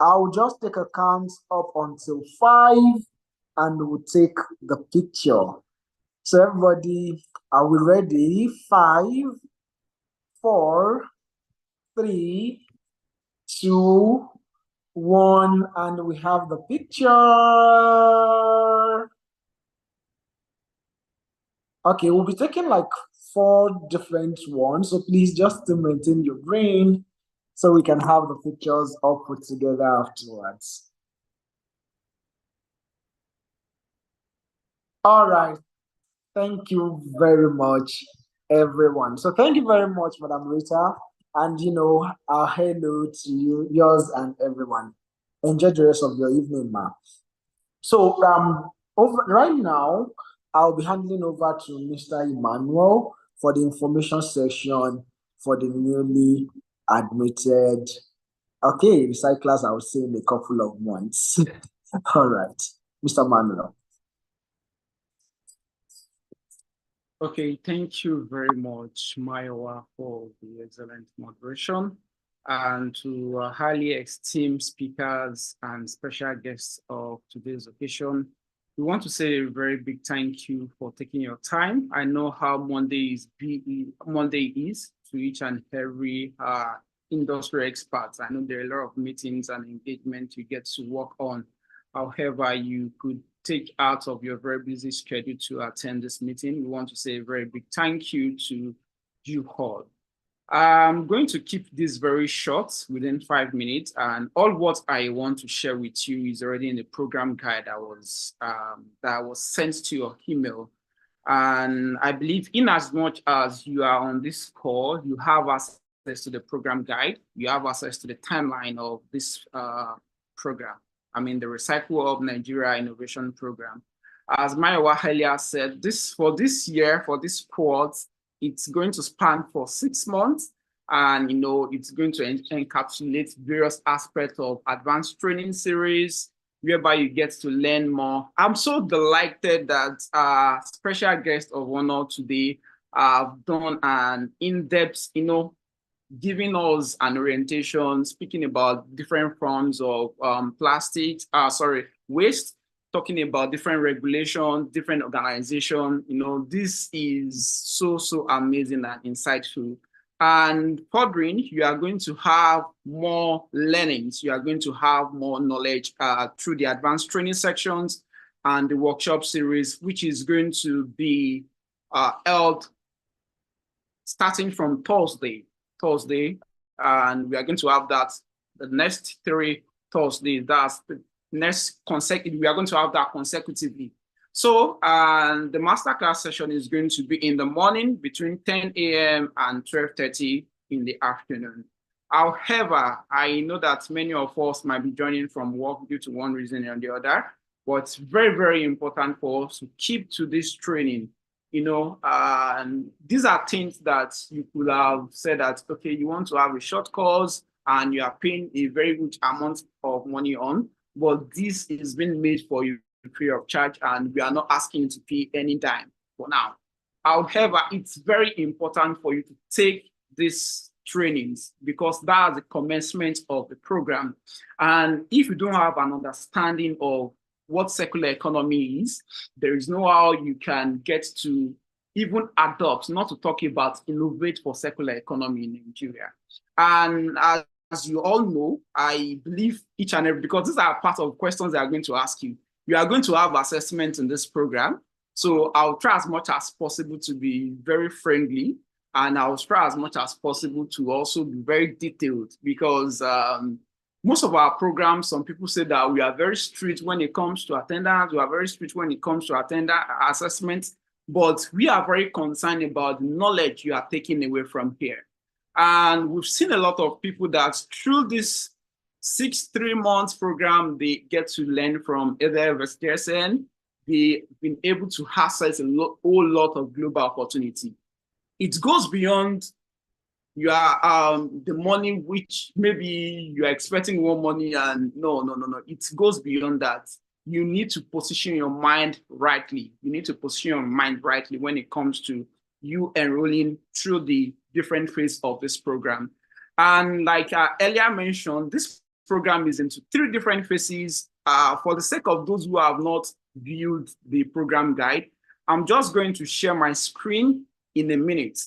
I'll just take a count up until 5 and we'll take the picture. So everybody, are we ready? 5, 4, 3, 2, 1, and we have the picture. Okay, we'll be taking like 4 different ones, so please just to maintain your brain so we can have the pictures all put together afterwards. All right, thank you very much, everyone. So thank you very much, Madam Rita, and hello to you, yours and everyone. Enjoy the rest of your evening, ma. So right now, I'll be handing over to Mr. Emmanuel for the information section for the newly admitted, okay, recyclers, I would say in a couple of months. All right, Mr. Emmanuel. Okay, thank you very much, Maiwa, for the excellent moderation, and to highly esteemed speakers and special guests of today's occasion. We want to say a very big thank you for taking your time. I know how Monday is to each and every industry expert. I know there are a lot of meetings and engagement you get to work on. However, you could take out of your very busy schedule to attend this meeting. We want to say a very big thank you to you all. I'm going to keep this very short, within 5 minutes, and all what I want to share with you is already in the program guide that was sent to your email. And I believe in as much as you are on this call, you have access to the program guide, you have access to the timeline of this program. I mean, the RecycleUPNG Nigeria Innovation Program. As Maiwa earlier said, for this quarter, it's going to span for 6 months, and it's going to encapsulate various aspects of advanced training series, whereby you get to learn more. I'm so delighted that special guest of honor today have done an in-depth, giving us an orientation, speaking about different forms of waste, talking about different regulations, different organizations. This is so amazing and insightful. And furthering, you are going to have more learnings. You are going to have more knowledge through the advanced training sections and the workshop series, which is going to be held starting from Thursday, and we are going to have that the next 3 Thursdays. That's the next consecutive. We are going to have that consecutively. So, the masterclass session is going to be in the morning between 10 a.m. and 12:30 in the afternoon. However, I know that many of us might be joining from work due to one reason or the other, but it's very, very important for us to keep to this training. And these are things that you could have said that, okay, you want to have a short course and you are paying a very good amount of money on, but this is being made for you free of charge, and we are not asking you to pay any dime for now. However, it's very important for you to take these trainings because that's the commencement of the program. And if you don't have an understanding of what circular economy is, there is no how you can get to even adopt, not to talk about innovate for circular economy in Nigeria. And as you all know, I believe each and every, because these are part of questions that I'm going to ask you. You are going to have assessment in this program. So I'll try as much as possible to be very friendly, and I'll try as much as possible to also be very detailed because most of our programs, some people say that we are very strict when it comes to attendance, we are very strict when it comes to attendance assessments, but we are very concerned about the knowledge you are taking away from here. And we've seen a lot of people that through this 3 months program, they get to learn from other investigators. They've been able to access a whole lot of global opportunity. It goes beyond the money which maybe you're expecting more money, and no. It goes beyond that. You need to position your mind rightly. You need to position your mind rightly when it comes to you enrolling through the different phases of this program. And like I earlier mentioned, this program is into 3 different phases. For the sake of those who have not viewed the program guide, I'm just going to share my screen in a minute,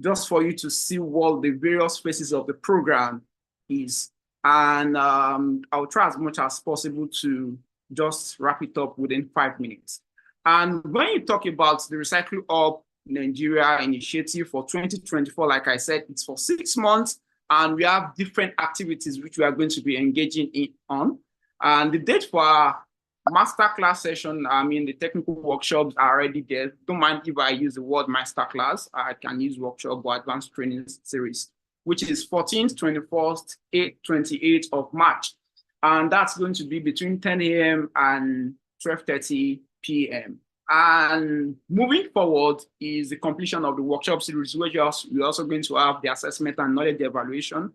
just for you to see what the various phases of the program is. And I'll try as much as possible to just wrap it up within 5 minutes. And when you talk about the Recycle Up Nigeria initiative for 2024, like I said, it's for 6 months, and we have different activities which we are going to be engaging on. And the date for our masterclass session, the technical workshops are already there. Don't mind if I use the word masterclass. I can use workshop or advanced training series, which is 14th, 21st, 8th, 28th of March. And that's going to be between 10 a.m. and 12:30 p.m. And moving forward is the completion of the workshop series, where we're also going to have the assessment and knowledge evaluation.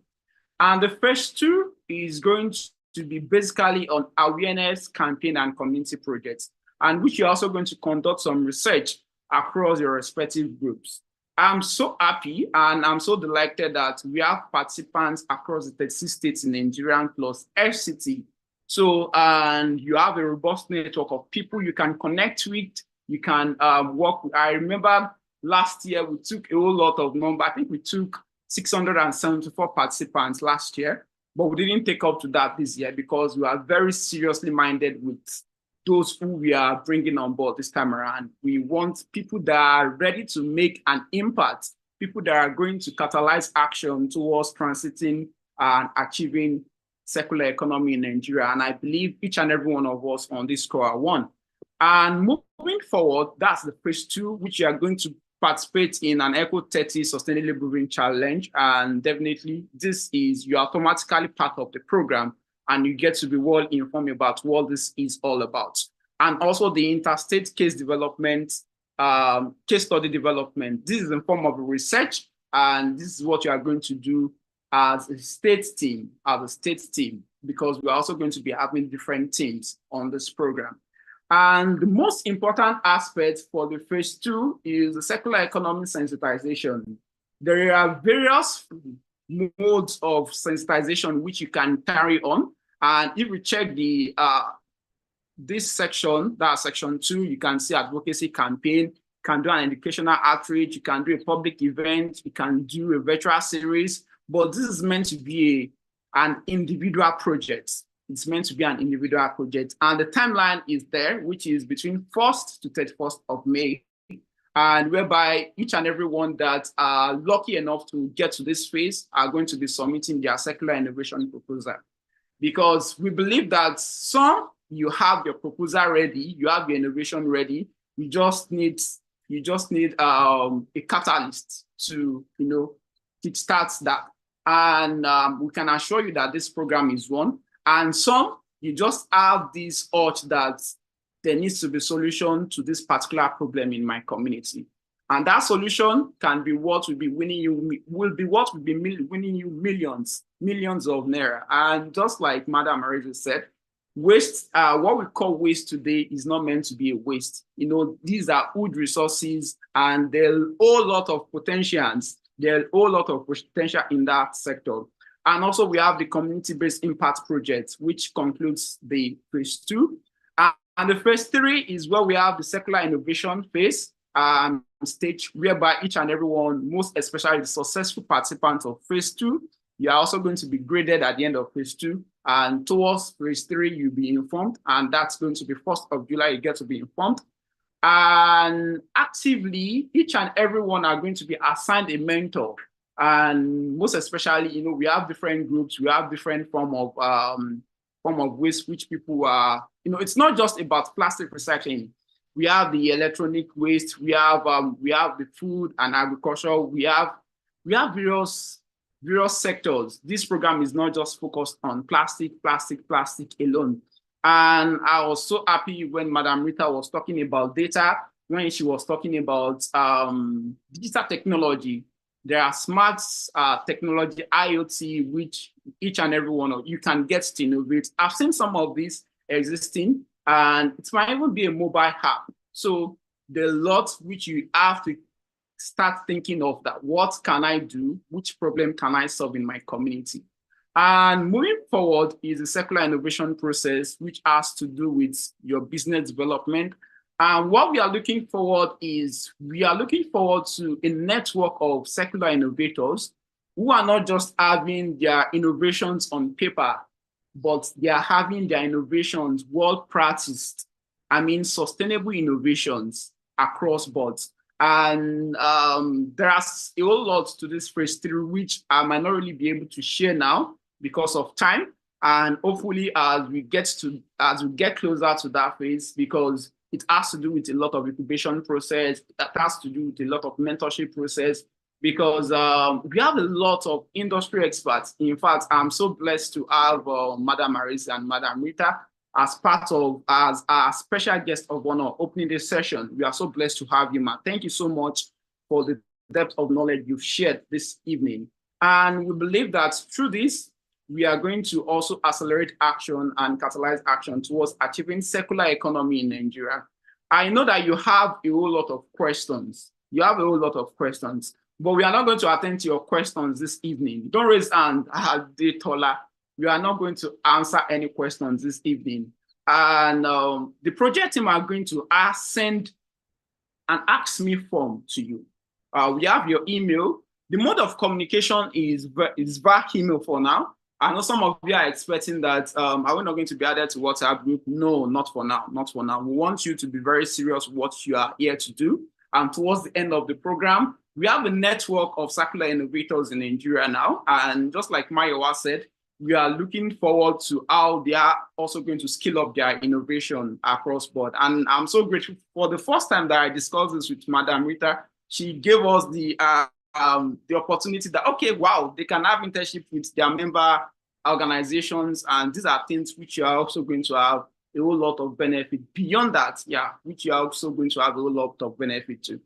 And the first 2 is going to be basically on awareness campaign and community projects, and which you're also going to conduct some research across your respective groups. I'm so happy and I'm so delighted that we have participants across the 36 states in Nigeria plus FCT. So, and you have a robust network of people you can connect with, you can work with. I remember last year we took a whole lot of number. I think we took 674 participants last year, but we didn't take up to that this year because we are very seriously minded with those who we are bringing on board this time around. We want people that are ready to make an impact, people that are going to catalyze action towards transiting and achieving circular economy in Nigeria. And I believe each and every one of us on this score are one. And moving forward, that's the phase 2, which you are going to participate in an Eco 30 Sustainable Living Challenge. And definitely this is, you're automatically part of the program and you get to be well informed about what this is all about. And also the interstate case development, case study development. This is in form of research, and this is what you are going to do as a state team, because we're also going to be having different teams on this program. And the most important aspect for the phase 2 is the circular economy sensitization. There are various modes of sensitization which you can carry on. And if we check the this section, that's section 2, you can see advocacy campaign, you can do an educational outreach, you can do a public event, you can do a virtual series, but this is meant to be an individual project. It's meant to be an individual project. And the timeline is there, which is between 1st to 31st of May, and whereby each and every one that are lucky enough to get to this phase are going to be submitting their circular innovation proposal. Because we believe that some, you have your proposal ready, you have your innovation ready, you just need a catalyst to, kickstart that. And we can assure you that this program is one. And some, you just have this urge that there needs to be a solution to this particular problem in my community. And that solution can be what will be winning you millions of naira. And just like Madam Areza said, waste, what we call waste today is not meant to be a waste. These are good resources, and there are a whole lot of potentials. There are a whole lot of potential in that sector. And also we have the community-based impact project, which concludes the phase 2. And the phase 3 is where we have the circular innovation phase stage, whereby each and every one, most especially the successful participants of phase 2, you are also going to be graded at the end of phase 2. And towards phase 3, you'll be informed. And that's going to be 1st of July, you get to be informed. And actively, each and every one are going to be assigned a mentor. And most especially, we have different groups, we have different form of waste which people are, it's not just about plastic recycling. We have the electronic waste, we have the food and agriculture, we have various sectors. This program is not just focused on plastic alone. And I was so happy when Madam Rita was talking about data, when she was talking about digital technology. There are smart technology, IoT, which each and every one of you can get to innovate. I've seen some of these existing, and it might even be a mobile app. So there are lots which you have to start thinking of, that what can I do? Which problem can I solve in my community? And moving forward is the circular innovation process, which has to do with your business development. And what we are looking forward is we are looking forward to a network of circular innovators who are not just having their innovations on paper, but they are having their innovations well practiced. I mean, sustainable innovations across boards. And there's a whole lot to this phase 3, which I might not really be able to share now because of time. And hopefully as we get closer to that phase, because it has to do with a lot of incubation process, that has to do with a lot of mentorship process, because we have a lot of industry experts. In fact, I'm so blessed to have Madam Marisa and Madam Rita as our special guest of honor opening this session. We are so blessed to have you, ma. Thank you so much for the depth of knowledge you've shared this evening. And we believe that through this, we are going to also accelerate action and catalyze action towards achieving circular economy in Nigeria. I know that you have a whole lot of questions. But we are not going to attend to your questions this evening. Don't raise hand, Tola. We are not going to answer any questions this evening. And the project team are going to send an Ask Me form to you. We have your email. The mode of communication is via email for now. I know some of you are expecting that are we not going to be added to WhatsApp group? No, not for now, not for now. We want you to be very serious with what you are here to do. And towards the end of the program, we have a network of circular innovators in Nigeria now. And just like Mayowa said, we are looking forward to how they are also going to scale up their innovation across board. And I'm so grateful for the first time that I discussed this with Madam Rita. She gave us the opportunity that, okay, wow, they can have internship with their member organizations. And these are things which you are also going to have a whole lot of benefit. Beyond that, yeah, which you are also going to have a whole lot of benefit too.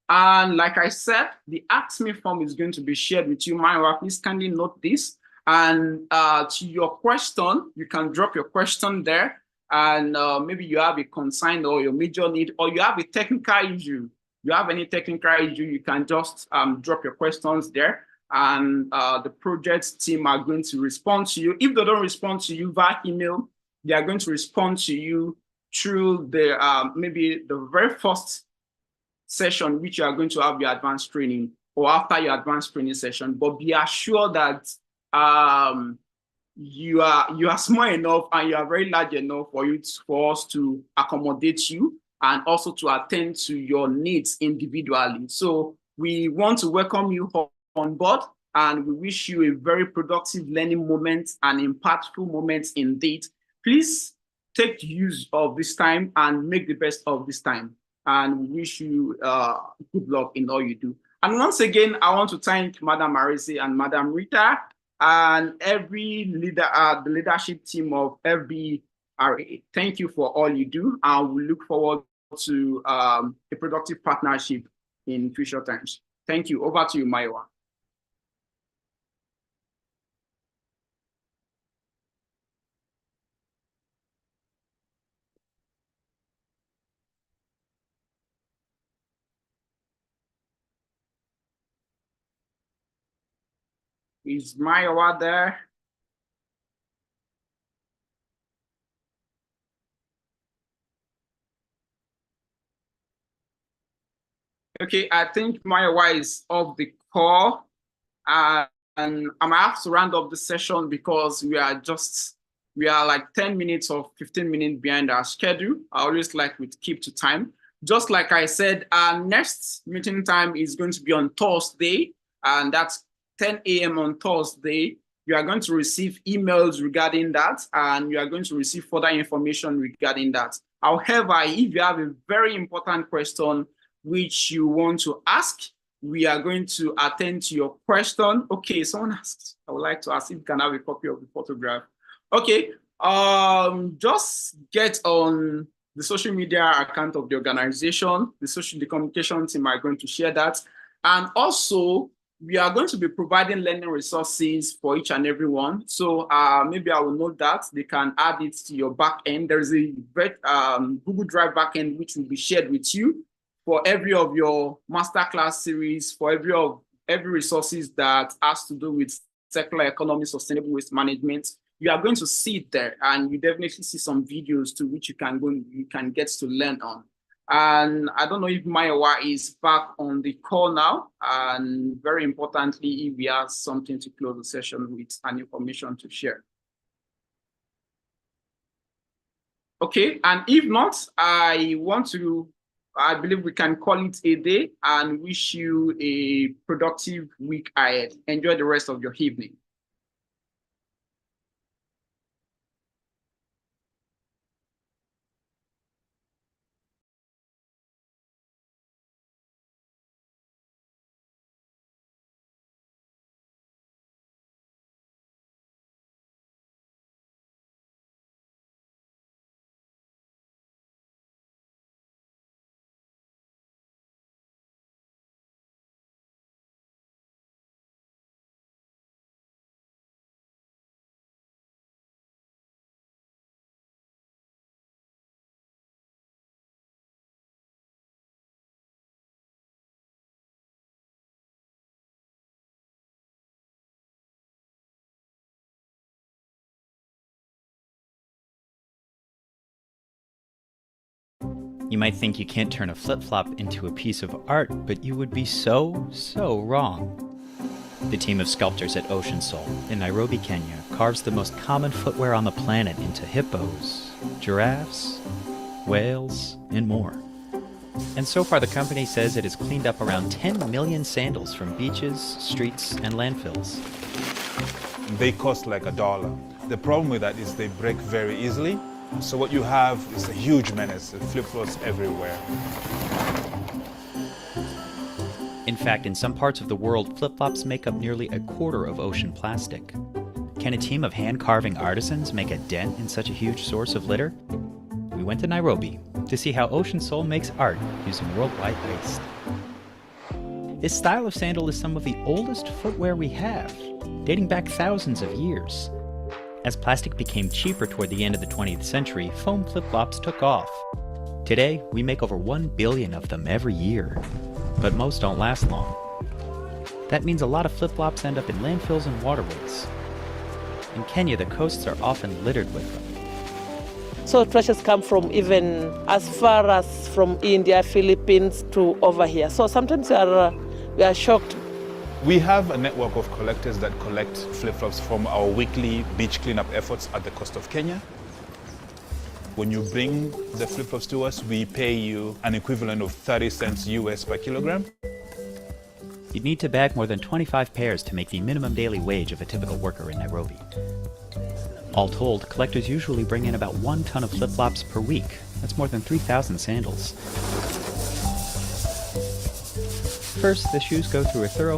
And like I said, the Ask Me form is going to be shared with you. Myra, please kindly note this. And to your question, you can drop your question there. And maybe you have a concern or your major need, or you have a technical issue. You have any technical issue, you can just drop your questions there. And the project team are going to respond to you. If they don't respond to you via email, they are going to respond to you through the maybe the very first session, which you are going to have your advanced training, or after your advanced training session. But be assured that you are small enough and you are very large enough for us to accommodate you and also to attend to your needs individually. So we want to welcome you on board, and we wish you a very productive learning moment and impactful moment indeed. Please take use of this time and make the best of this time. And we wish you good luck in all you do. And once again, I want to thank Madam Marisi and Madam Rita and every leader, the leadership team of FBRA. Thank you for all you do, and we look forward to a productive partnership in future times. Thank you. Over to you, Maiwa. Is Maiwa there? Okay, I think Maiwa is off the call. And I'm gonna have to round up the session because we are like 10 minutes or 15 minutes behind our schedule. I always like to keep to time. Just like I said, our next meeting time is going to be on Thursday, and that's 10 a.m. on Thursday. You are going to receive emails regarding that, and you are going to receive further information regarding that. However, if you have a very important question which you want to ask, we are going to attend to your question. Okay, someone asked, I would like to ask if you can have a copy of the photograph. Okay, just get on the social media account of the organization. The communication team are going to share that. And also, we are going to be providing learning resources for each and every one. So maybe I will note that they can add it to your backend. There's a Google Drive backend which will be shared with you for every of your masterclass series, for every resources that has to do with circular economy, sustainable waste management, you are going to see it there, and you definitely see some videos to which you can get to learn on. And I don't know if Mayowa is back on the call now, and very importantly, if we have something to close the session with and information to share. Okay, and if not, I believe we can call it a day and wish you a productive week ahead. Enjoy the rest of your evening. You might think you can't turn a flip-flop into a piece of art, but you would be so wrong. The team of sculptors at Ocean Soul in Nairobi, Kenya, carves the most common footwear on the planet into hippos, giraffes, whales, and more. And so far the company says it has cleaned up around 10 million sandals from beaches, streets, and landfills. They cost like $1. The problem with that is they break very easily. So what you have is a huge menace. It flip-flops everywhere. In fact, in some parts of the world, flip-flops make up nearly a quarter of ocean plastic. Can a team of hand-carving artisans make a dent in such a huge source of litter? We went to Nairobi to see how Ocean Soul makes art using worldwide waste. This style of sandal is some of the oldest footwear we have, dating back thousands of years. As plastic became cheaper toward the end of the 20th century, foam flip-flops took off. Today, we make over 1 billion of them every year, but most don't last long. That means a lot of flip-flops end up in landfills and waterways. In Kenya, the coasts are often littered with them. So trashes come from even as far as from India, Philippines to over here. So sometimes we are shocked. We have a network of collectors that collect flip-flops from our weekly beach cleanup efforts at the coast of Kenya. When you bring the flip-flops to us, we pay you an equivalent of 30 cents US per kilogram. You'd need to bag more than 25 pairs to make the minimum daily wage of a typical worker in Nairobi. All told, collectors usually bring in about 1 ton of flip-flops per week. That's more than 3,000 sandals. First, the shoes go through a thorough